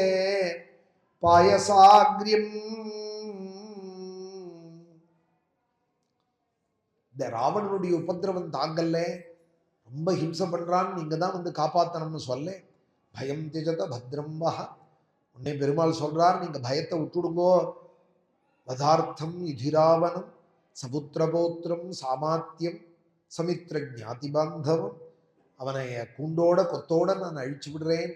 பாயசாக்ரியம். இந்த ராவணனுடைய உபதிரவம் தாங்கல்ல, ரொம்ப ஹிம்சை பண்றான்னு நீங்க தான் வந்து காப்பாத்தணும்னு சொல்ல, பயம் திஜத பத்ரம் வஹ, உன்னை பெருமாள் சொல்றார், நீங்க பயத்தை விட்டுடுங்கோ. வதார்த்தம் யுதிராவனம் சபுத்திரபோத்திரம் சாமாத்தியம் சமித்ர ஜாதி பாந்தவம், அவனை கூண்டோட கொத்தோட நான் அழிச்சு விடுறேன்,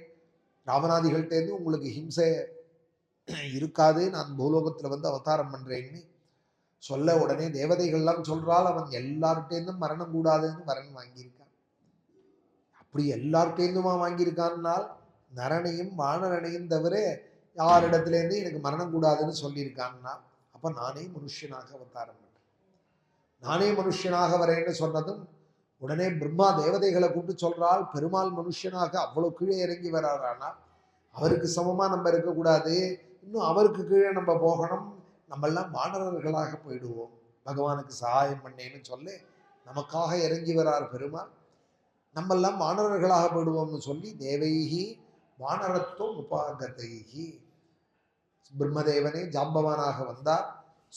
ராவணாதிகள்கிட்டேருந்து உங்களுக்கு ஹிம்சை இருக்காது, நான் பூலோகத்துல வந்து அவதாரம் பண்றேன்னு சொல்ல, உடனே தேவதைகள்லாம் சொல்றால், அவன் எல்லார்கிட்டேருந்தும் மரணம் கூடாதுன்னு வரன் வாங்கியிருக்கான். அப்படி எல்லார்கிட்டேருந்துமா வாங்கியிருக்கான்னால், நரனையும் வானரனையும் தவிர யாரிடத்துலேருந்து எனக்கு மரணம் கூடாதுன்னு சொல்லியிருக்கான்னா, அப்ப நானே மனுஷனாக அவதாரம் பண்றேன், நானே மனுஷனாக வரேன்னு சொன்னதும் உடனே பிரம்மா தேவதைகளை கூப்பிட்டு சொல்றாள், பெருமாள் மனுஷனாக அவ்வளவு கீழே இறங்கி வர்றாரானா அவருக்கு சமமா நம்ம இருக்கக்கூடாது, இன்னும் அவருக்கு கீழே நம்ம போகணும், நம்ம எல்லாம் வானரர்களாக போயிடுவோம் பகவானுக்கு சகாயம் பண்ணேன்னு சொல்லி நமக்காக இறங்கி வரார் பெருமாள். நம்மெல்லாம் வானரர்களாக போடுவோம்னு சொல்லி தேவைகி வானரத்துவம் உபாகதைகி, பிரம்மதேவனே ஜாம்பவானாக வந்தார்.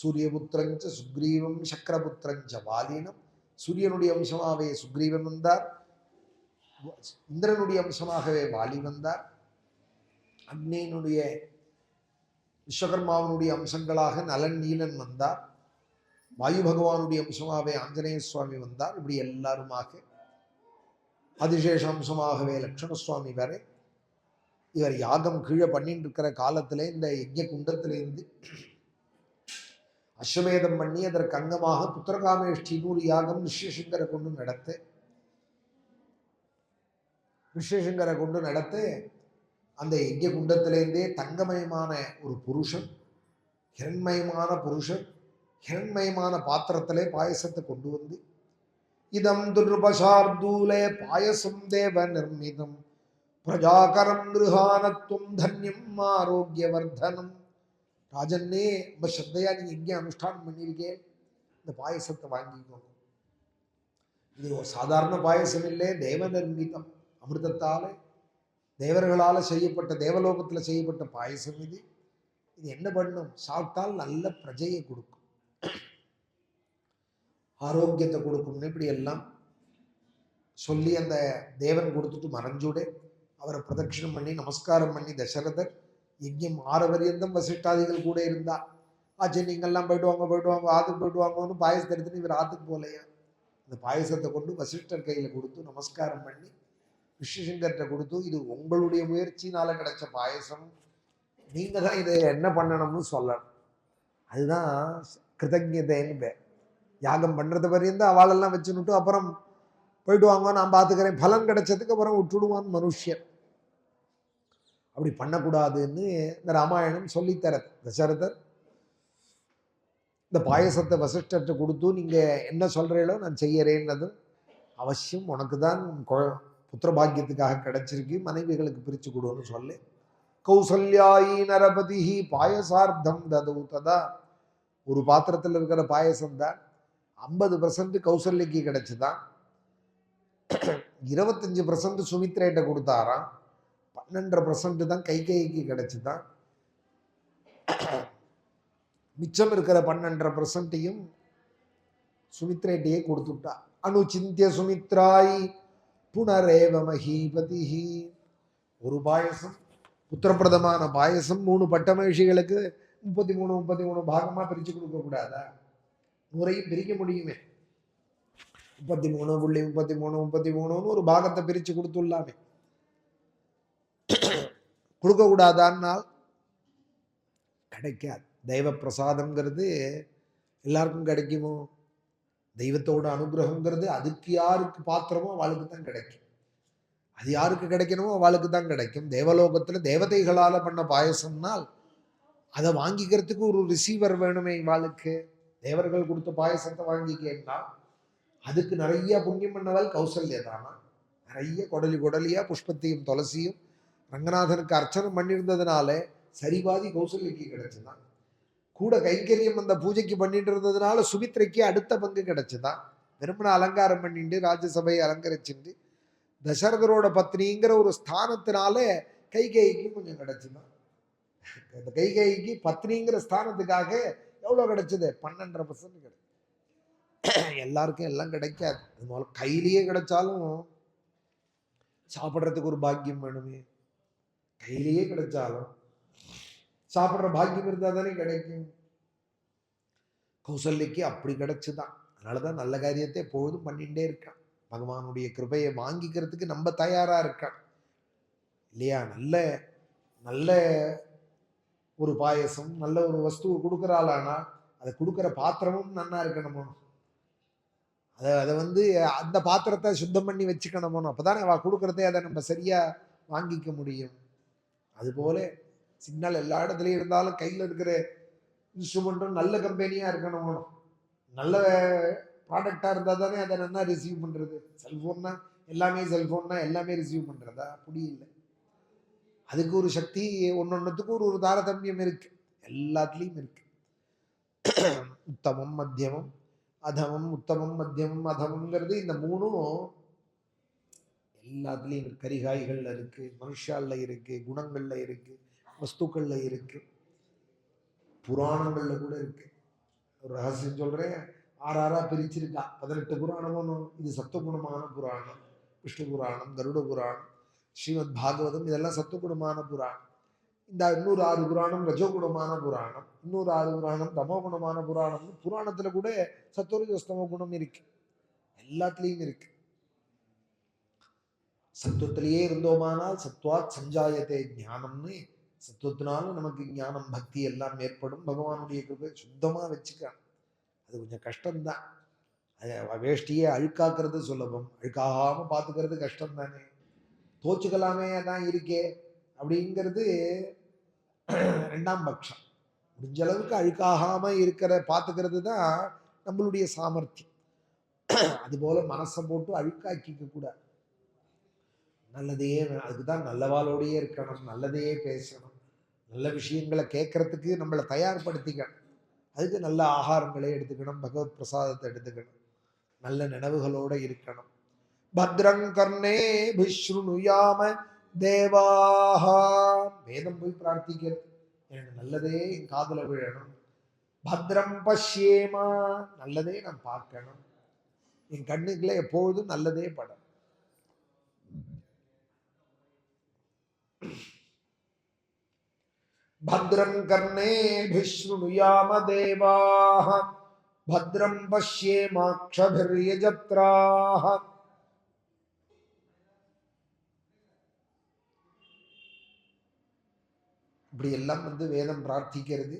சூரியபுத்திரஞ்ச சுக்ரீவம் சக்கரபுத்திரஞ்ச வாலினம். சூரியனுடைய அம்சமாகவே சுக்ரீவன் வந்தார், இந்திரனுடைய அம்சமாகவே வாலி வந்தார். அக்னியினுடைய விஸ்வகர்மாவனுடைய அம்சங்களாக நலன் நீலன் வந்தார். வாயு பகவானுடைய அம்சமாகவே ஆஞ்சநேய சுவாமி வந்தார். இப்படி எல்லாருமாக அதிசேஷ அம்சமாகவே லட்சுமண சுவாமி வரை இவர் யாகம் கீழே பண்ணிட்டு இருக்கிற காலத்திலே இந்த யஜ்ஞ குண்டத்திலிருந்து அஸ்வமேதம் பண்ணி அதற்கு அங்கமாக புத்திரகாமேஷ்டி 100 யாகம் ரிஷிசங்கரை கொண்டு நடத்த அந்த யஜ்ஞ குண்டத்திலேருந்தே தங்கமயமான ஒரு புருஷன், ஹிரண்மயமான பாத்திரத்திலே பாயசத்தை கொண்டு வந்து, இதம் துர்பசார்தூலே பாயசம் தேவ நிர்மிதம் பிரஜாகரம் கிருஹானத்துவம் தன்யம் ஆரோக்கியவர்தனம். ராஜன்னே ரொம்ப ஸ்ரத்தையா நீ எங்கே அனுஷ்டானம் பண்ணியிருக்கேன், இந்த பாயசத்தை வாங்கிக்கோங்க. இது ஒரு சாதாரண பாயசம் இல்லை, தேவ நிர்மிதம், அமிர்தத்தாலே தேவர்களால் செய்யப்பட்ட, தேவலோகத்தில் செய்யப்பட்ட பாயசம் இது. இது என்ன பண்ணும், சாப்பிட்டால் நல்ல பிரஜையை கொடுக்கும், ஆரோக்கியத்தை கொடுக்கும்னு இப்படி எல்லாம் சொல்லி அந்த தேவன் கொடுத்துட்டு மறைஞ்சூட அவரை பிரதட்சிணம் பண்ணி நமஸ்காரம் பண்ணி தசரதர் யஜ்யம் 6 வரியந்தம் வசிஷ்டாதிகள் கூட இருந்தா. ஆச்சு நீங்கள்லாம் போயிட்டு வாங்க ஆத்துக்கு போயிட்டு வாங்கன்னு பாயசத்தை எடுத்துன்னு இவர் ஆத்துக்கு போலையா. அந்த பாயசத்தை கொண்டு வசிஷ்டர் கையில் கொடுத்து நமஸ்காரம் பண்ணி ரிஷிசங்கர்கிட்ட கொடுத்து, இது உங்களுடைய முயற்சினால கிடைச்ச பாயசம், நீங்க தான் இதை என்ன பண்ணணும்னு சொல்லணும். அதுதான் கிருதஜதைன்னு பேர். யாகம் பண்றது வரையும் அவளெல்லாம் வச்சுன்னுட்டு அப்புறம் போயிட்டு வாங்க நான் பார்த்துக்கிறேன், பலன் கிடைச்சதுக்கு அப்புறம் விட்டுடுவான் மனுஷன். அப்படி பண்ணக்கூடாதுன்னு இந்த ராமாயணம் சொல்லித்தர. தசரதர் இந்த பாயசத்தை வசிஷ்டர்கிட்ட கொடுத்து நீங்க என்ன சொல்றீங்களோ நான் செய்யறேன்னது அவசியம், உனக்கு தான் புத்திர பாக்கியத்துக்காக கிடைச்சிருக்கு, மனைவிகளுக்கு பிரிச்சு கொடுன்னு சொல்லி கௌசல்யாயி நரபதி பாயசார்த்தம் தது ததா. ஒரு பாத்திரத்தில் இருக்கிற பாயசம் தான் 50% கௌசல்யக்கு கிடைச்சுதான், 25% சுமித்ரேட்ட கொடுத்தாராம், 12% தான் கைகேயிக்கு கிடைச்சுதான், மிச்சம் இருக்கிற 12%ஐயும் சுமித்ரேட்டையே கொடுத்துட்டா. அனுச்சிந்திய சுமித்ராய் புனரேவ மஹீபதி. ஒரு பாயசம், புத்திரப்பிரதமான பாயசம் 3 பட்டமகிழ்ச்சிகளுக்கு 33 பாகமா பிரிச்சு கொடுக்க கூடாதா? முறையும் பிரிக்க முடியுமே. 33 ஒரு பாகத்தை பிரிச்சு கொடுத்துள்ளாமே, கொடுக்க கூடாதான்னால் கிடைக்காது. தெய்வ பிரசாதம்ங்கிறது எல்லாருக்கும் கிடைக்குமோ? தெய்வத்தோட அனுகிரகங்கிறது அதுக்கு யாருக்கு பாத்திரமோ அவளுக்கு தான் கிடைக்கும், அது யாருக்கு கிடைக்கணுமோ அவளுக்கு தான் கிடைக்கும். தேவலோகத்துல தேவதைகளால பண்ண பாயசம்னால் அதை வாங்கிக்கிறதுக்கு ஒரு ரிசீவர் வேணுமே இவாளுக்கு. தேவர்கள் கொடுத்த பாயசத்தை வாங்கிக்கேன்னா அதுக்கு நிறைய புண்ணியம் பண்ணவள் கௌசல்யா தானா. நிறைய கொடலியா புஷ்பத்தையும் துளசியும் ரங்கநாதனுக்கு அர்ச்சனை பண்ணியிருந்ததுனால சரிபாதி கௌசல்யக்கு கிடைச்சுதான். கூட கைங்கரியம் அந்த பூஜைக்கு பண்ணிட்டு இருந்ததுனால சுமித்ரைக்கு அடுத்த பங்கு கிடைச்சுதான். வெறுமனை அலங்காரம் பண்ணிட்டு ராஜ்யசபையை அலங்கரிச்சுட்டு தசரதரோட பத்னிங்கிற ஒரு ஸ்தானத்தினால கைகேயிக்கு கொஞ்சம் கிடைச்சுதான். இந்த கைகேயிக்கு பத்னிங்கிற ஸ்தானத்துக்காக எவ்வளவு கிடைச்சது? 12% கிடைக்கும். எல்லாருக்கும் எல்லாம் கிடைக்காது. அது முதல்ல கையிலேயே கிடைச்சாலும் சாப்பிட்றதுக்கு ஒரு பாக்கியம் வேணுமே. கையிலேயே கிடைச்சாலும் சாப்பிட்ற பாக்கியம் இருந்தா தானே கிடைக்கும். கௌசல்யக்கு அப்படி கிடைச்சுதான். அதனாலதான் நல்ல காரியத்தை எப்பொழுதும் பண்ணிட்டே இருக்கான். பகவானுடைய கிருபையை வாங்கிக்கிறதுக்கு நம்ம தயாரா இருக்கான் இல்லையா? நல்ல நல்ல ஒரு பாயசம், நல்ல ஒரு வஸ்துவை கொடுக்குறாளானா அதை கொடுக்குற பாத்திரமும் நன்னா இருக்கணுமோ, அதை அந்த பாத்திரத்தை சுத்தம் பண்ணி வச்சுக்கணுமோ, அப்பதானே அவ கொடுக்கறதே அதை நம்ம சரியா வாங்கிக்க முடியும். அதுபோல சிக்னல் எல்லா இடத்துலையும் இருந்தாலும் கையில் இருக்கிற இன்ஸ்ட்ருமெண்ட்டும் நல்ல கம்பெனியா இருக்கணும், நல்ல ப்ராடக்டா இருந்தால் தானே அதை நல்லா ரிசீவ் பண்றது. செல்போன்னா எல்லாமே ரிசீவ் பண்றதா? அப்படி இல்லை. அதுக்கு ஒரு சக்தி ஒன்னொன்னுத்துக்கும் ஒரு தாரதமியம் இருக்கு, எல்லாத்துலேயும் இருக்கு. உத்தமம் மத்தியமம் அதமம். உத்தமம் மத்தியமம் அதமம்ங்கிறது இந்த மூணும் எல்லாத்துலேயும் கரிகாய்கள்ல இருக்கு, மனுஷால இருக்கு, குணங்கள்ல இருக்கு, வஸ்துக்கள்ல இருக்கு, புராணங்கள்ல கூட இருக்கு. ஒரு ரகசியம் சொல்றேன், ஆறாரா பிரிச்சிருக்கா 18 புராணமும். இது சத்துவகுணமான புராணம், விஷ்ணு புராணம், கருட புராணம், ஸ்ரீமத் பாகவதம், இதெல்லாம் சத்துவகுணமான புராணம். இந்த இன்னொரு 6 புராணம் ரஜோகுணமான புராணம், இன்னொரு 6 புராணம் தமோகுணமான புராணம். புராணத்துல கூட சத்துவரஜஸ்தமோ குணம் இருக்கு, எல்லாத்துலேயும் இருக்கு. சத்துவத்திலேயே இருந்தோமானால் சத்வாத் சஞ்சாயத்தை ஞானம்னு, சத்துவத்தினால நமக்கு ஞானம் பக்தி எல்லாம் ஏற்படும். பகவானுடைய கிருபை சுத்தமா வச்சுக்கலாம். அது கொஞ்சம் கஷ்டம்தான். வேஷ்டியே அழுக்காக்குறது சுலபம், அழுக்காகாம பார்த்துக்கிறது கஷ்டம் தானே. தோச்சுக்கலாமே தான் இருக்கே அப்படிங்கிறது ரெண்டாம் பட்சம். முடிஞ்ச அளவுக்கு அழுக்காகாம இருக்கிற பார்த்துக்கிறது தான் நம்மளுடைய சாமர்த்தியம். அதுபோல மனசை போட்டு அழுக்காக்கிக்க கூடாது. நல்லதையே, அதுக்குதான் நல்லவாளோடையே இருக்கணும், நல்லதையே பேசணும், நல்ல விஷயங்களை கேட்கறதுக்கு நம்மளை தயார்படுத்திக்கணும். அதுக்கு நல்ல ஆகாரங்களை எடுத்துக்கணும், பகவத் பிரசாதத்தை எடுத்துக்கணும், நல்ல நினைவுகளோட இருக்கணும். பத்ரங் கர்ணே பிஸ்ருணுயாம தேவாஹா. வேதம் போய் பிரார்த்திக்கிறது, எனக்கு நல்லதே என் காதுல விழணும். பத்ரம் பஷ்யேமா, நல்லதே நான் பார்க்கணும், என் கண்ணுக்குள்ள எப்பொழுதும் நல்லதே படும். பத்ரம் கர்ணே பிஸ்ருணுயாம தேவாஹ பத்ரம் பஷ்யேமாக்ஷபிர்யஜத்ராஹ. இப்படி எல்லாம் வேதம் பிரார்த்திக்கிறது.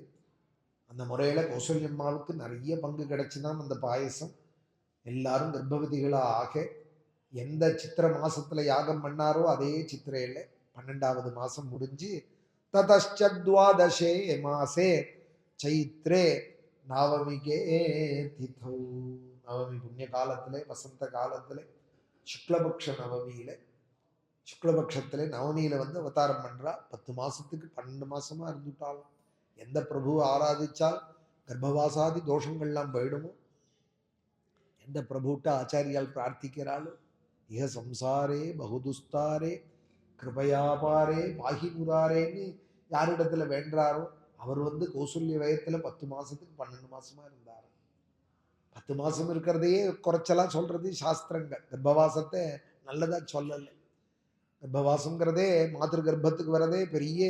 அந்த முறையில கௌசல்யம்மாவுக்கு நிறைய பங்கு கிடைச்சுதான் அந்த பாயசம். எல்லாரும் கர்ப்பவதிகளா ஆக, எந்த சித்திர மாசத்துல யாகம் பண்ணாரோ அதே சித்திரையில 12வது மாசம் முடிஞ்சு ததஷ்சத்வாதசே மாசே சைத்ரே நவமிகே திதௌ. நவமி புண்ணிய காலத்திலே, வசந்த காலத்திலே, சுக்லபக்ஷ நவமியில, சுக்லபக்ஷத்துல நவமியில அவதாரம் பண்றா. 10 மாசத்துக்கு 12 மாசமா இருந்துட்டாலும் எந்த பிரபுவை ஆராதிச்சால் கர்ப்பவாசாதி தோஷங்கள்லாம் போயிடுமோ, எந்த பிரபுட்ட ஆச்சாரியால் பிரார்த்திக்கிறாளோ, இக சம்சாரே பகுதுஸ்தாரே கிருபயாபாரே பாகி முராரேன்னு யாரிடத்துல வேண்டாரோ அவர் கௌசல்ய வயத்துல 10 மாசத்துக்கு 12 மாசமா இருந்தார். 10 மாசம் இருக்கிறதையே குறைச்சலா சொல்றது சாஸ்திரங்கள். கர்ப்பவாசத்தை நல்லதா சொல்லலை. கர்ப்பவாசங்கிறதே மாத்திரு கர்ப்பத்துக்கு வரதே பெரிய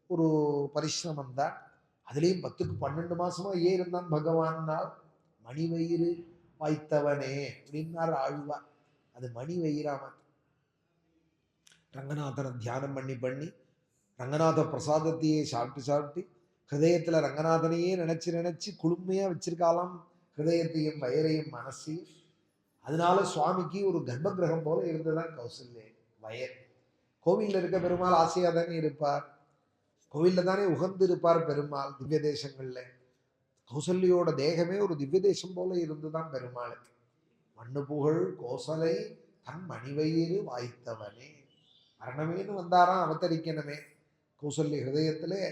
ஒரு பரிசிரமம் தான். அதுலேயும் 10க்கு 12 மாசமா ஏன் இருந்தான் பகவான்னால், மணிவயிறு வாய்த்தவனே அப்படின்னார் ஆழ்வார். அது மணி வயிறாமன். ரங்கநாதனை தியானம் பண்ணி பண்ணி ரங்கநாத பிரசாதத்தையே சாப்பிட்டு சாப்பிட்டு ஹிருதயத்துல ரங்கநாதனையே நினைச்சு நினைச்சு குளுமையா வச்சிருக்காலாம் ஹிருதயத்தையும் வயரையும் மனசையும். அதனால சுவாமிக்கு ஒரு கர்ப்ப கிரகம் போல இருந்ததுதான் கௌசல்ய வயர். கோவில்ல இருக்க பெருமாள் ஆசையா தானே இருப்பார், கோவில்ல தானே உகந்து இருப்பார் பெருமாள் திவ்ய தேசங்கள்ல. கௌசல்யோட தேகமே ஒரு திவ்ய தேசம் போல இருந்துதான் பெருமாளுக்கு. மண்ணு புகழ் கோசலை தன் மணிவயிறு வாய்த்தவனே. மரணமேனு வந்தாராம் அவதரிக்கணுமே. கௌசல்ய ஹிருதயத்திலே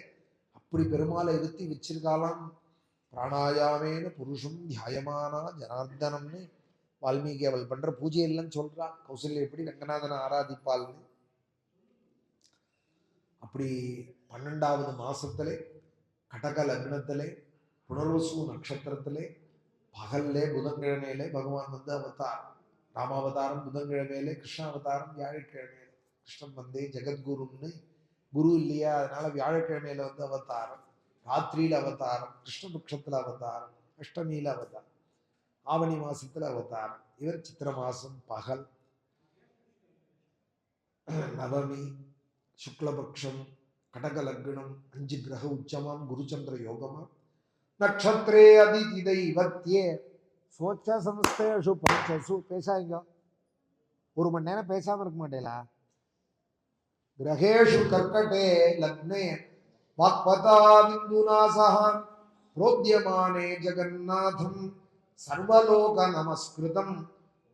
அப்படி பெருமாளை இருத்தி வச்சிருக்காலாம். பிராணாயாமேனு புருஷம் தியாயமானா ஜனார்தனம்னு வால்மீகி அவள் பண்ற பூஜையெல்லாம் சொல்றா. கௌசல்யா எப்படி ரங்கநாதனை ஆராதிப்பாள்னு. அப்படி 12வது மாசத்திலே கடக லக்னத்திலே புனர்வசு நட்சத்திரத்திலே பகல்லே புதன்கிழமையிலே பகவான் அவதாரம். ராமாவதாரம் புதன்கிழமையிலே, கிருஷ்ணாவதாரம் வியாழக்கிழமையில. கிருஷ்ணன் ஜெகத்குருன்னு குரு இல்லையா, அதனால வியாழக்கிழமையில அவதாரம், ராத்திரியில அவதாரம், கிருஷ்ணபக்ஷத்துல அவதாரம், அஷ்டமியில அவதாரம், ஆவணி மாசத்துல அவதாரம். இவர் சித்திர மாசம் பகல், நவமி, சுக்லபக்ஷம், கடக லக்னம், 5 கிரக உச்சமாம், குருச்சந்திர யோகமாம். நட்சத்திரே அதிதி தெய்வத்தியே சோச்ச சமஸ்தேஷு பஞ்சசு. பேசாங்க, 1 மணி நேரம் பேசாம இருக்க மாட்டேலா. கிரகேஷு கர்க்கடே லக்னே வாக்பதா பிந்துனா சஹ ப்ரோத்யமானே ஜகன்னாதம் சர்வலோக நமஸ்கிருதம்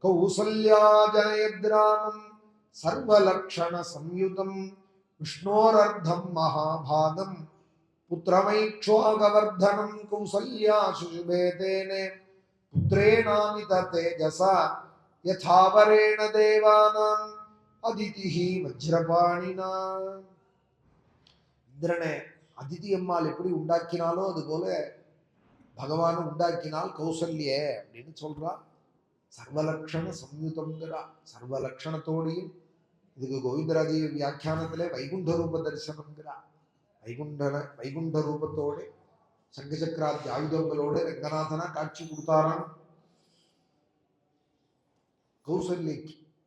கௌசல்யா ஜனயத்ராமம் சர்வலக்ஷண சம்யுதம் விஷ்ணோரர்த்தம் மகாபாகம் புத்திரமைக்ஷ்வாகவர்தனம் கௌசல்யா சுஷுபே தேனே புத்ரேணாமித தேஜசா யதாவரேண தேவானாம் அதிதிஹி வஜ்ரபாணினா. இந்திரனை அதிதி அம்மாள் எப்படி உண்டாக்கினாலோ அதுபோல பகவான் உண்டாக்கினால் கௌசல்ய அப்படின்னு சொல்றா. சர்வலக்ஷண சம்யுதம்ங்கிறா. சர்வலக்ஷணத்தோடையும் இதுக்கு கோவிந்தராஜ வியாக்கியானத்திலே வைகுண்ட ரூப தரிசனம்ங்கிறா. வைகுண்ட ரூபத்தோட சங்கசக்கராதி ஆயுதங்களோட ரங்கநாதனா காட்சி கொடுத்தாராம்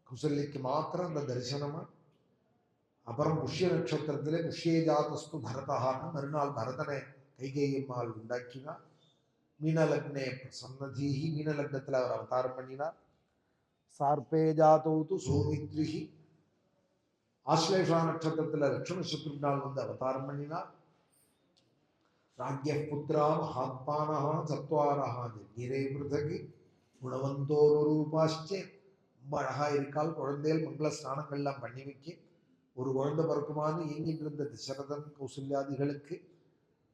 கௌசல்யக்கு மாத்திரம் அந்த தரிசனமா. அப்புறம் புஷ்ய நட்சத்திரத்திலே புஷ்யே ஜாதஸ்து பரதஹான்னு மறுநாள் பரதனை கைகேயம்மாள் உண்டாக்கினா. மீனலக்னே பிரசன்னதீஹி, மீனலக்னத்தில் அவர் அவதாரம் பண்ணினார். சார்பே ஜாதௌது சௌமித்ரிஹி, ஆஸ்லேஷா நட்சத்திரத்தில் லட்சுமண சத்ருக்னால் வந்து அவதாரம் பண்ணினார். ராஜ்ய புத்திரா மகாத்மானஹா சத்வாரஹா ஜெகிரே பிருதகி குணவந்தோருபாஷ்சே. ரொம்ப அழகா இருக்கால். குழந்தைகள் மங்கள ஸ்நானங்கள்லாம் பண்ணி வைக்க ஒரு குழந்தை பிறக்குமான்னு இயங்கிட்டு இருந்த தசரதன் கௌசல்யாதிகளுக்கு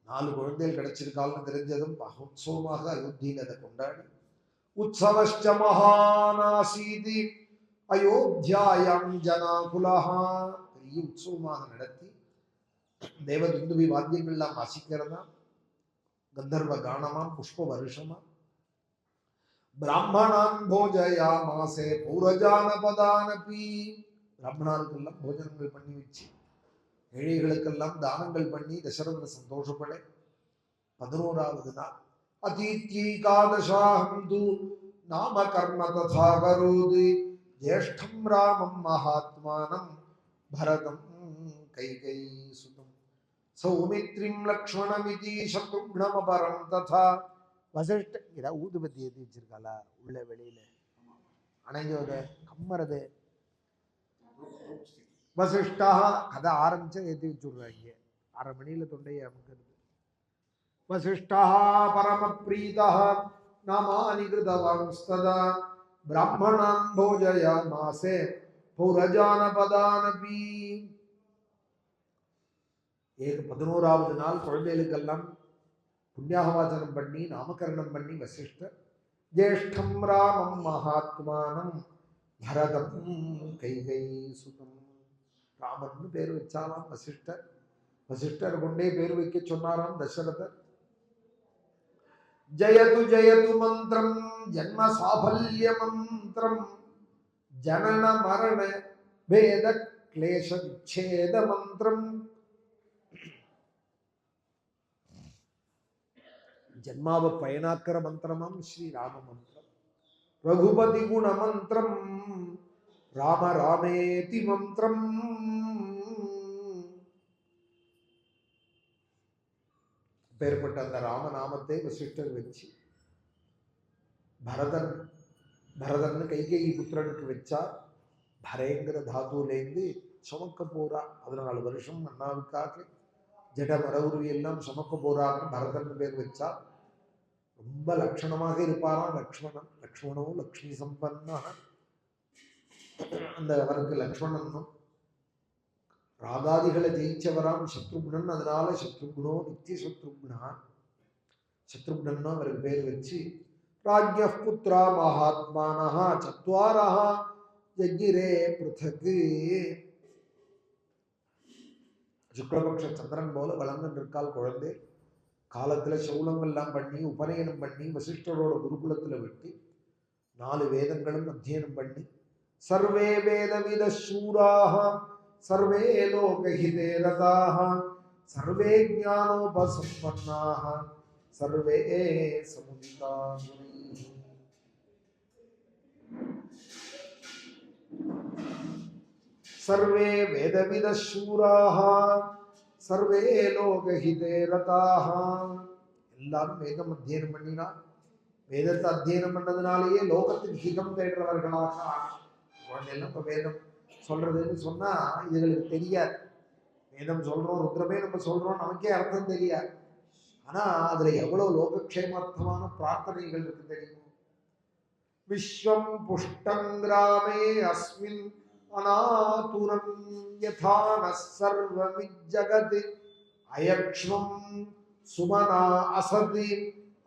4 குழந்தைகள் கிடைச்சிருக்காள்னு தெரிஞ்சதும் மகோத்சவமாக அயோத்தியில் அதை கொண்டாடி உற்சவஷ்ட மகானாசீதி அயோத்தியாயாம் ஜனாகுலஹா பெரிய உற்சவமாக நடத்தி தேவதுந்துபி வாத்தியங்கள்லாம் வாசிக்கிறதா, கந்தர்வ கானமாம், புஷ்ப வருஷமா. பிராமணான் போஜயா மாசே பௌரஜானபதானபி. பிராமணாளுக்கெல்லாம் போஜனங்கள் பண்ணி வச்சு ஏழைகளுக்கெல்லாம் தானங்கள் பண்ணி தசரதன் சந்தோஷப்பட 11வது நாள் அதீத்யைகாதசாஹம் து நாம கர்ம ததா கரோதி ஜேஷ்டம் ராமம் மகாத்மானம் பரதம் கைகை சுதம் சௌமித்ரிம் லக்ஷ்மணமிதி சத்ருக்னமபரம் ததா. வசிஷ்ட இதை ஊதுபத்தி ஏற்றி வச்சிருக்காளா உள்ள வெளியில அணைஞ்சோத கம்மறது. வசிஷ்டா கதை ஆரம்பிச்சா ஏற்றி வச்சுடுறாங்க. 1/2 மணியில தொண்டையை அமுக்கிறது. வசிஷ்டா பரம பிரீதா நாமானி கிருதவான்ஸ்ததா பிராமணான் போஜயா மாசே பௌரஜானபதானபி. 11வது நாள் குழந்தைகளுக்கெல்லாம் புண்ணியாகவாச்சனம் பண்ணி நாமகரணம் பண்ணி வசிஷ்டர் ஜேஷ்டம் ராமம் மகாத்மானம் பரதம் கைகை சுதம் ராமன் பேர் வச்சாலாம் வசிஷ்டர். வசிஷ்டர் கொண்டே பேர் வைக்க சொன்னாராம் தசரதர். ஜயது ஜயது மந்திரம் ஜன்ம சாபல்ய மந்திரம் ஜனன மரண வேத கிளேஷ விச்சேத மந்திரம். ஜன்மாவை பயனாக்கிற மந்திரமாம் ஸ்ரீராம மந்திரம். ரகுபதி குண மந்திரம் ராம ராமேதி மந்திரம். பேர்பட்ட அந்த ராமநாமத்தை வசிஷ்டர் வச்சு பரதன் கைகேயி புத்திரனுக்கு வச்சா. பரேங்கிற தாத்துலேருந்து சுமக்க போறா. 14 வருஷம் அண்ணாவுக்காக ஜட மரவுருவி எல்லாம் சுமக்க போறான்னு பரதன் பேர் வச்சா. ரொம்ப லட்சணமாக இருப்பாராம் லக்ஷ்மணன். லக்ஷ்மணோ லக்ஷ்மி சம்பன்னா. அந்த அவருக்கு லக்ஷ்மணனும் ராகாதிகளை ஜெயிச்சவராம் சத்ருக்னன். அதனால சத்ருக்னோ நித்திய சத்ருக்னா. சத்ருக்னன்னு அவருக்கு பேர் வச்சு ராஜ்ய புத்ரா மகாத்மானஹா சத்வாரஹா ஜகிரே பிருதகு. சுக்லபக்ஷ சந்திரன் போல வளர்ந்து இருக்கால் குழந்தை. காலத்துல சௌலங்கள்லாம் பண்ணி உபநயனம் பண்ணி வசிஷ்டரோட குருகுலத்துல விட்டு 4 வேதங்களும் அத்தியனம் பண்ணி சர்வே வேதவித சூராஹ சர்வே லோகஹிதே ரதாஹ சர்வே ஞானோபசம்பன்னாஹ சர்வே சமுதிதா முனிः. சர்வே வேதவித சூராஹ சர்வே லோகஹிதே ரதாஹ. எல்லாரும் வேதம் அத்தியனம் பண்ணினா. வேதத்தை அத்தியனம் பண்ணதுனாலேயே லோகத்துக்கு ஹிதம் தேடுறவர்களாக குழந்தைலாம் இப்போ வேதம் சொல்றதுன்னு சொன்னா இதுகளுக்கு தெரியாது. வேதம் சொல்றோம், ருத்ரமே நம்ம சொல்றோம், நமக்கே அர்த்தம் தெரியாது. ஆனா அதுல எவ்வளவு லோகக்ஷேமார்த்தமான பிரார்த்தனைகள் இருக்கு தெரியுமா? விஸ்வம் புஷ்டம் கிராமே அஸ்மின் அநாதுரம் யதா ந சர்வமிஜ்ஜகத் அயக்ஷ்மம் சுமனா அசதி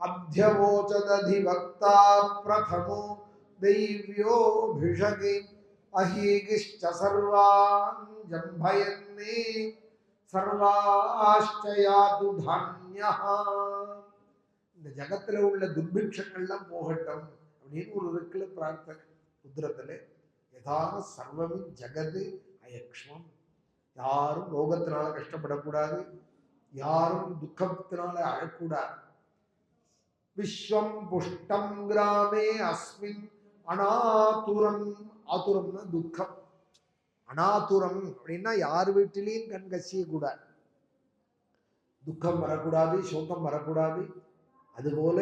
அப்யவோச்சததிவக்தா பிரதமோ தெய்வ்யோபிஷகி அஹீகிஷ்ட சர்வான் ஜம்பயன்னே சர்வாஷ்டயாது தான்யஹ. இந்த ஜகத்துல உள்ள துர்பிக்ஷங்கள்லாம் போகட்டும் அப்படின்னு ஒரு இருக்குல பிரார்த்தனை ருத்ரத்துல. யதான சர்வமி ஜகது அயக்ஷ்மம். யாரும் ரோகத்தினால கஷ்டப்படக்கூடாது, யாரும் துக்கத்தினால அழக்கூடாது. விஸ்வம் புஷ்டம் கிராமே அஸ்மின் அநாதுரம். ஆதுரம்னா துக்கம். அநாதுரம் அப்படின்னா யார் வீட்டிலையும் கண் கசிய கூடாது, துக்கம் வரக்கூடாது, சோகம் வரக்கூடாது. அதுபோல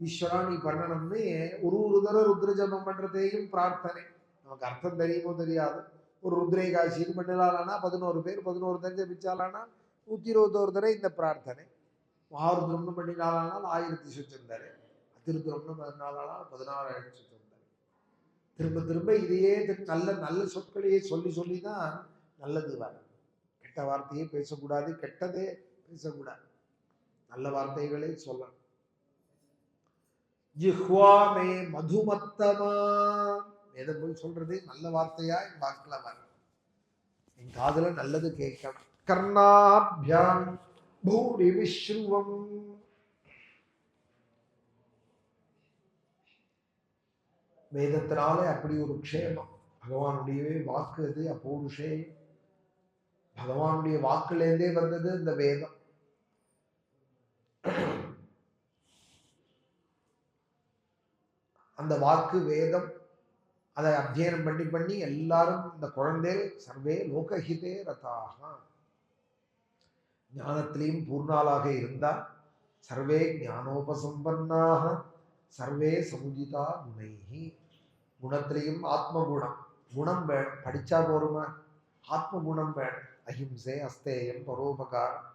ஈஸ்வரா நீ பண்ணணும்னு ஒரு தடவை ருத்ர ஜபம் பண்றதையும் பிரார்த்தனை. நமக்கு அர்த்தம் தெரியுமோ தெரியாது. ஒரு ருத்ரேகாட்சின்னு பண்ணிடலானா 11 பேர் 11 தடவை ஜபிச்சாலானா 121 தடவை இந்த பிரார்த்தனை. மகாருத்ரம்னு பண்ணினாலானால் 1000 சுற்றம் தடவை, அதிருத்ரம்னு பண்ணினாலானால் 16,000 சுற்றம் தடவை. திரும்ப திரும்ப இதையே நல்ல நல்ல சொற்களையே சொல்லி சொல்லி தான் நல்லது வரும். கெட்ட வார்த்தையே பேசக்கூடாது, கெட்டதே பேசக்கூடாது, நல்ல வார்த்தைகளே சொல்லணும். ஜிஹ்வாமே மதுமத்தமா. வேதம் போய் சொல்றது நல்ல வார்த்தையா என் வாக்குல வரும், என் காதுல நல்லது கேட்கணும். கர்ணாபியாம் பூரி விஸ்ருவம். வேதத்தினால அப்படி ஒரு க்ஷேமம். பகவானுடைய வாக்கு அது அப்போருஷே. பகவானுடைய வாக்குலேருந்தே வந்தது இந்த வேதம். அந்த வாக்கு வேதம் அதை அத்தியனம் பண்ணி பண்ணி எல்லாரும் இந்த குழந்தைகள் சர்வே லோகஹிதே ரதாக. ஞானத்திலையும் பூர்ணாளாக இருந்தால் சர்வே ஞானோபசம்பன்னாக சர்வே சமுதிதா குணைஹி. குணத்திலையும் ஆத்ம குணம். குணம் வேணும், படிச்சா போருமா, ஆத்ம குணம் வேணும். அஹிம்சை, அஸ்தேயம், பரோபகாரம்,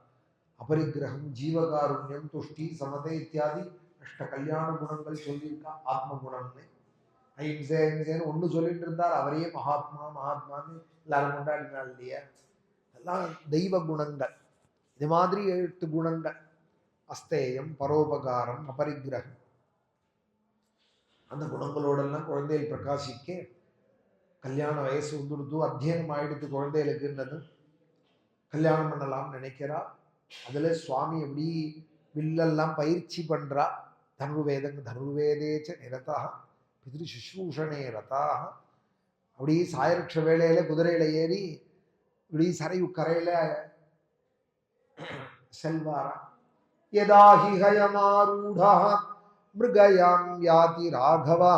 அபரிகிரகம், ஜீவகாருண்யம், துஷ்டி, சமதை இத்தியாதி அஷ்ட கல்யாண குணங்கள் சொல்லியிருக்கா ஆத்ம குணம்னு. அஹிம்சை அஹிம்சைன்னு ஒன்று சொல்லிட்டு இருந்தார், அவரையே மகாத்மா மகாத்மான்னு எல்லாரும் கொண்டாடினாள் இல்லையா. எல்லாம் தெய்வ குணங்கள். இது மாதிரி 8 குணங்கள். அஸ்தேயம், பரோபகாரம், அபரிகிரகம். அந்த குணங்களோடெல்லாம் குழந்தைகள் பிரகாசிக்க கல்யாண வயசு வந்துடுத்து, அத்தியனம் ஆயிடுத்து குழந்தைகளுக்குன்றது. கல்யாணம் பண்ணலாம்னு நினைக்கிறா. அதுல சுவாமி எப்படி வில்லெல்லாம் பயிற்சி பண்றா. தனுர்வேதங்க தனுர்வேதேச்ச நிரதாக பிதிரு சுஷ்ரூஷனே ரதாக. அப்படி சாயரக்ஷ வேளையில குதிரையில ஏறி இப்படி சரையு கரையில செல்வாரா. யதாஹி ஹயமாரூடா மிருகயாம் யாதி ராகவா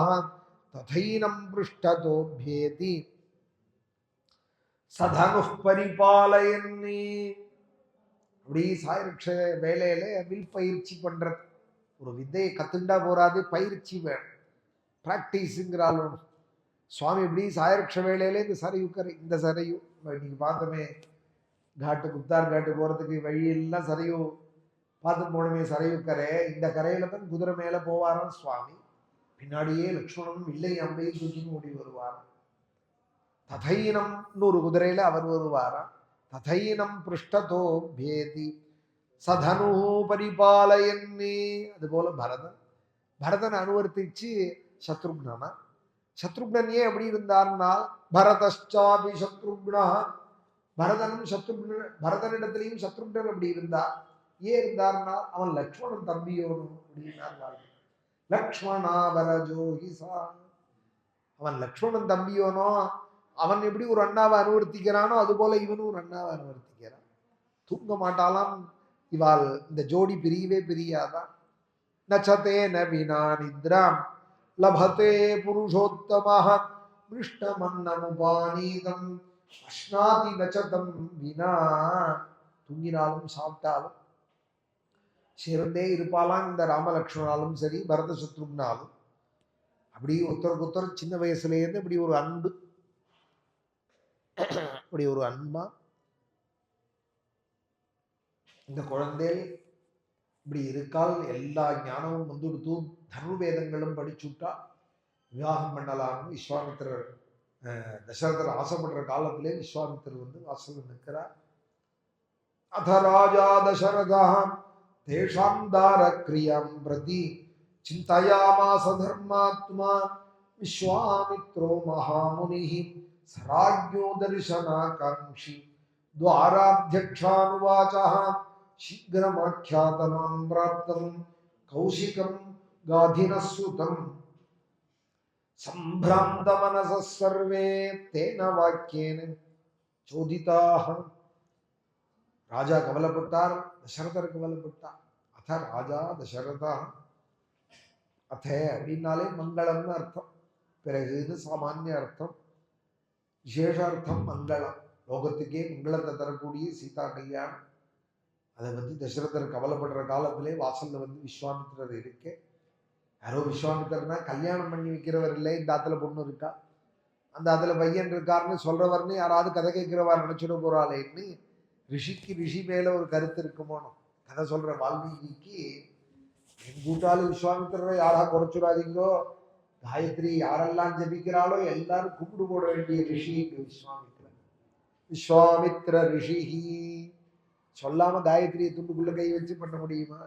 ததைனம் பிருஷ்டதோப்யேதி சதனு பரிபாலயன்னி. அப்படி சாயரக்ஷ வேலையில வில் பயிற்சி பண்றது. ஒரு வித்தையை கத்துண்டா போறாது, பயிற்சி வேணும், பிராக்டிஸுங்கிறாலும். சுவாமி இப்படி சாயரக்ஷ வேலையில இந்த சரையு கரை, இந்த சரையு இன்னைக்கு பார்த்தோமே காட்டு குப்தார் காட்டு போறதுக்கு வழியெல்லாம் சரையு பார்த்து போனமே, சரையு கரை. இந்த கரையில தான் குதிரை மேல போவாராம் சுவாமி. பின்னாடியே லக்ஷ்மணனும் இல்லை அம்பையும் தூக்கின்னு ஓடி வருவாராம். ததைனம் ஒரு குதிரையில அவர் வருவாராம். ததைனம் பிருஷ்டதோ பேதி சதனு பரிபாலயன்னே. அதுபோல பரதன் அனுவர்த்திச்சு சத்ருக்னா. சத்ருக்னன் ஏன் எப்படி இருந்தார்னா பரதச்சாபி சத்ருக்னா. பரதனிடத்திலையும் சத்ருக்னன் அப்படி இருந்தார். ஏன் இருந்தார்னா அவன் லக்ஷ்மணன் தம்பியோனும் அப்படின்னார். லக்ஷ்மணா வரஜோஹிசா. அவன் லக்ஷ்மணன் தம்பியோனோ, அவன் எப்படி ஒரு அண்ணாவை அனுவர்த்திக்கிறானோ அதுபோல இவனும் ஒரு அண்ணாவை அனுவர்த்திக்கிறான். தூங்க மாட்டாலாம் இவாள். இந்த ஜோடி பிரியவே பிரியாதான். நச்சதே நவினா நித்ராம் லபதே புருஷோத்தமஹ மிருஷ்டமன்னமுபானீதம் அஷ்னாதி நச்சதம் வினா. தூங்கினாலும் சாப்பிட்டாலும் சேர்ந்தே இருப்பாலாம் இந்த ராமலக்ஷ்மணாலும் சரி பரத சத்ருக்னாலும். அப்படி ஒருத்தருக்கு ஒருத்தர் சின்ன வயசுலேருந்து இப்படி ஒரு அன்பு, அப்படி ஒரு அன்பா இந்த குழந்தை இப்படி இருக்கால். எல்லா ஞானமும் வந்துடுத்து, தனுர்வேதங்களும் படிச்சுட்டா விவாகம் பண்ணலாம்னு விஸ்வாமித்திரர் தசரதர் ஆசைப்படுற காலத்திலே விஸ்வாமித்திரர் வந்து வாசல் நிற்கிறார். अथ राजा दशरथः तेषां दारक्रियां प्रति चिन्तयामास धर्मात्मा विश्वामित्रो महामुनिः सराज्ञो दर्शनाकाङ्क्षी द्वाराध्यक्षानुवाचः शीघ्रमाख्यातमां प्राप्तं कौशिकं गाधिनः सुतम् सम्भ्रान्तमनसः सर्वे तेन वाक्येन चोदिताः. ராஜா கவலைப்பட்டார், தசரதர் கவலைப்பட்டார். அத ராஜா தசரதா, அத அப்படின்னாலே மங்களம்னு அர்த்தம், பிறகுன்னு சாமானிய அர்த்தம், விசேஷ அர்த்தம் மங்களம், லோகத்துக்கே மங்களத்தை தரக்கூடிய சீதா கல்யாணம். அதை பற்றி தசரதர் கவலைப்படுற காலத்திலே வாசல்ல வந்து விஸ்வாமித்திரர் இருக்கு. யாரோ விஸ்வாமித்திரனா கல்யாணம் பண்ணி வைக்கிறவர் இல்லை, இந்த ஆத்துல பொண்ணு இருக்கா, அந்த ஆத்துல பையன் இருக்காருன்னு சொல்றவர்னு யாராவது கதை கேட்கிறவார் நினைச்சிட போறாளேன்னு ரிஷிக்கு ரிஷி மேல ஒரு கருத்து இருக்குமோனோ. கதை சொல்ற வால்மீகிக்கு என் கூட்டாளி விஸ்வாமித்திரரை யாரா குறைச்சுடாதீங்கோ, காயத்ரி யாரெல்லாம் ஜபிக்கிறாளோ எல்லாரும் கும்பிடு போட வேண்டிய ரிஷி விஸ்வாமித்திரர். விஸ்வாமித்திர ரிஷி சொல்லாம காயத்ரியை துண்டுக்குள்ள கை வச்சு பண்ண முடியுமா?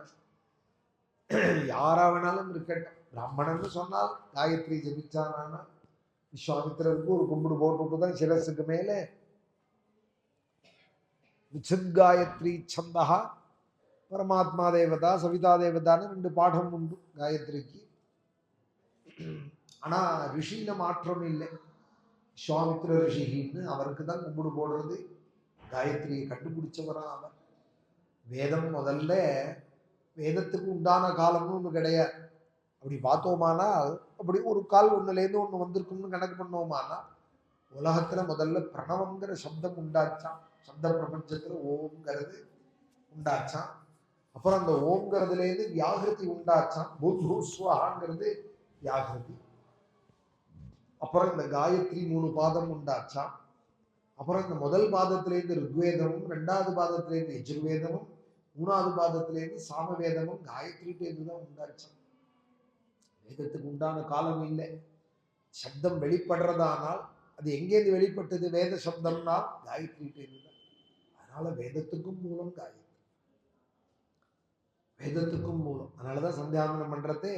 யாரா வேணாலும் இருக்கட்டும், பிராமணன்னு சொன்னால் காயத்ரி ஜபிச்சானா விஸ்வாமித்திரருக்கு ஒரு கும்பிடு போட்டு தான் சிரசுக்கு மேலே விச்சுத்காயத்ரி சந்தா பரமாத்மா தேவதா சவிதா தேவதான்னு 2 பாடம் உண்டு காயத்ரிக்கு. ஆனா ரிஷியில மாற்றம் இல்லை, விஸ்வாமித்திர ரிஷின்னு அவருக்கு தான் கும்பிடு போடுறது. காயத்ரியை கண்டுபிடிச்சவரா அவர். வேதம் முதல்ல வேதத்துக்கு உண்டான காலம்னு ஒன்று கிடையாது. அப்படி பார்த்தோமானால் அப்படி ஒரு கால் ஒன்றுலேருந்து ஒன்று வந்திருக்கும்னு கணக்கு பண்ணோமானால் உலகத்துல முதல்ல பிரணவங்கிற சப்தம் உண்டாச்சான். சப்த பிரபஞ்சத்துல ஓம்ங்கிறது உண்டாச்சான். அப்புறம் அந்த ஓம்ங்கிறதுலேருந்து வியாகிருதி உண்டாச்சான். பூத்பூஸ்வாங்கிறது வியாகிருதி. அப்புறம் இந்த காயத்ரி 3 பாதம் உண்டாச்சான். அப்புறம் இந்த முதல் பாதத்திலேருந்து ருக்வேதமும், 2வது பாதத்திலேருந்து யஜுர்வேதமும், 3வது பாதத்திலேருந்து சாமவேதமும் காயத்ரிட்டேருந்து தான் உண்டாச்சான். வேதத்துக்கு உண்டான காலம் இல்லை. சப்தம் வெளிப்படுறதானால் அது எங்கேருந்து வெளிப்பட்டது? வேத சப்தம்னா காயத்ரிட்டேருந்து தான். அதனால வேதத்துக்கும் மூலம் காயத்ரி, வேதத்துக்கும் மூலம். அதனாலதான் சந்தியாவந்தனம் பண்றதே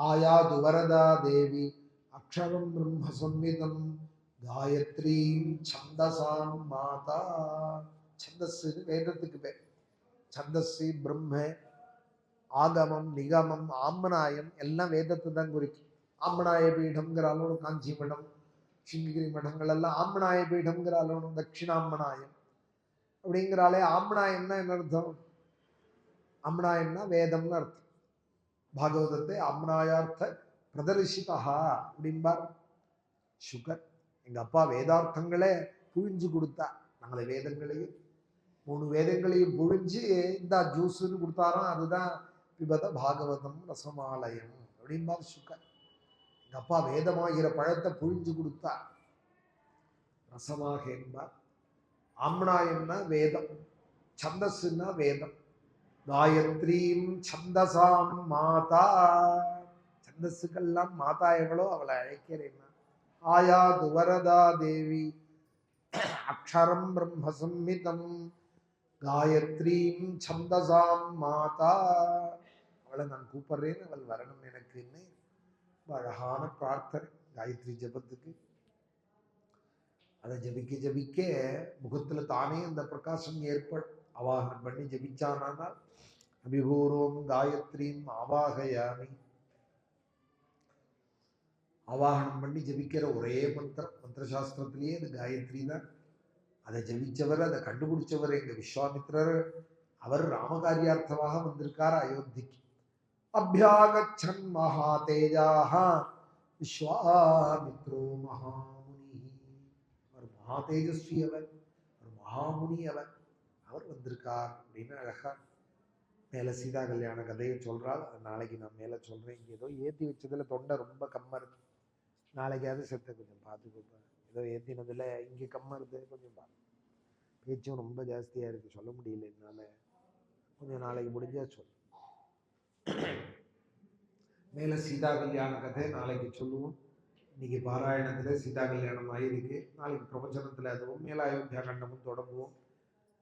ஆயா துவரதா தேவி அக்ஷரம் பிரம்ம சம்மிதம் காயத்ரீம் சந்தசாம் மாதா. சந்தஸ் வேதத்துக்கு பேர். சந்தஸ்ஸு பிரம்ம ஆகமம் நிகமம் ஆம்னாயம் எல்லாம் வேதத்தை தான் குறிக்கும். ஆம்னாய பீடம்ங்கிற அளவு காஞ்சி மடம் சிங்ககிரி மடங்கள் எல்லாம் ஆம்னாய பீடம்ங்கிற அளவு தட்சிணாம்பனாயம் அப்படிங்கிறாலே. ஆம்னாயம்னா என்ன அர்த்தம்? ஆம்னாயம்னா வேதம்னு அர்த்தம். பாகவதத்தை ஆம்னாயார்த்த பிரதர்ஷிதா அப்படின்பார் சுகர். எங்க அப்பா வேதார்த்தங்களே புழிஞ்சு கொடுத்தா. நாங்களே வேதங்களையும் 3 வேதங்களையும் புழிஞ்சு இந்த ஜூஸ்ன்னு கொடுத்தாராம். அதுதான் பிபத பாகவதம் ரசமாலயம் அப்படின்பார் சுகர். எங்க அப்பா வேதமாகிற பழத்தை புழிஞ்சு கொடுத்தா ரசமாக என்பார். ஆம்னாயம்னா வேதம், சந்தஸ்ன்னா வேதம். காயத்ரீம் சந்தசாம் மாதா. சந்தஸுக்கெல்லாம் மாதா எவ்வளோ அவளை அழைக்கிறேன். ஆயா துவரதா தேவி அக்ஷரம் பிரம்ம சம்மிதம் காயத்ரீம் சந்தசாம் மாதா. அவளை நான் கூப்பிடுறேன், அவள் வரணும் எனக்குன்னு அழகான பிரார்த்தனை காயத்ரி ஜபத்துக்கு. அதை ஜபிக்க ஜபிக்க முகத்துல தானே அந்த பிரகாசம் ஏற்படும். ஆவாகனம் பண்ணி ஜபிச்சானால் அபிபூர்வம் காயத்ரீம் ஆவாகயாமி. ஆவாகனம் பண்ணி ஜபிக்கிற ஒரே மந்திரம் மந்திரசாஸ்திரத்திலேயே அது காயத்ரி தான். அதை ஜபிச்சவர், அதை கண்டுபிடிச்சவர் எங்க விஸ்வாமித்திரர். அவர் ராமகாரியார்த்தமாக வந்திருக்கார் அயோத்திக்கு. அபியாகச்சன் மகாதேஜாஹ விஸ்வாமித்ரோ மகாமுனி. அவர் மகா தேஜஸ்வி, அவர் மகாமுனி, அவர் வந்திருக்கார் அப்படின்னு அழகா மேல சீதா கல்யாண கதையை சொல்றாள். நாளைக்கு நான் மேல சொல்றேன். இங்க ஏதோ ஏத்தி வச்சதுல தொண்டை ரொம்ப கம்மா இருக்கு. நாளைக்காவது செத்த கொஞ்சம் பார்த்து கொடுப்பேன். ஏதோ ஏத்தினதுல இங்க கம்மா இருக்கு, கொஞ்சம் பார்த்து. பேச்சும் ரொம்ப ஜாஸ்தியா இருக்கு, சொல்ல முடியல என்னால. கொஞ்சம் நாளைக்கு முடிஞ்சா சொல்லு. மேல சீதா கல்யாண கதை நாளைக்கு சொல்லுவோம். இன்னைக்கு பாராயணத்துல சீதா கல்யாணம் ஆயிருக்கு. நாளைக்கு பிரபஞ்சனத்துல அதுவும் மேல அயோத்தியா கண்டமும் தொடங்குவோம்.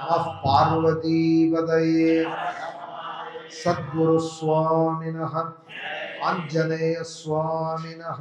நமः பார்வதீபதயே சத்குரு சுவாமினः ஆஞ்சநேய சுவாமினः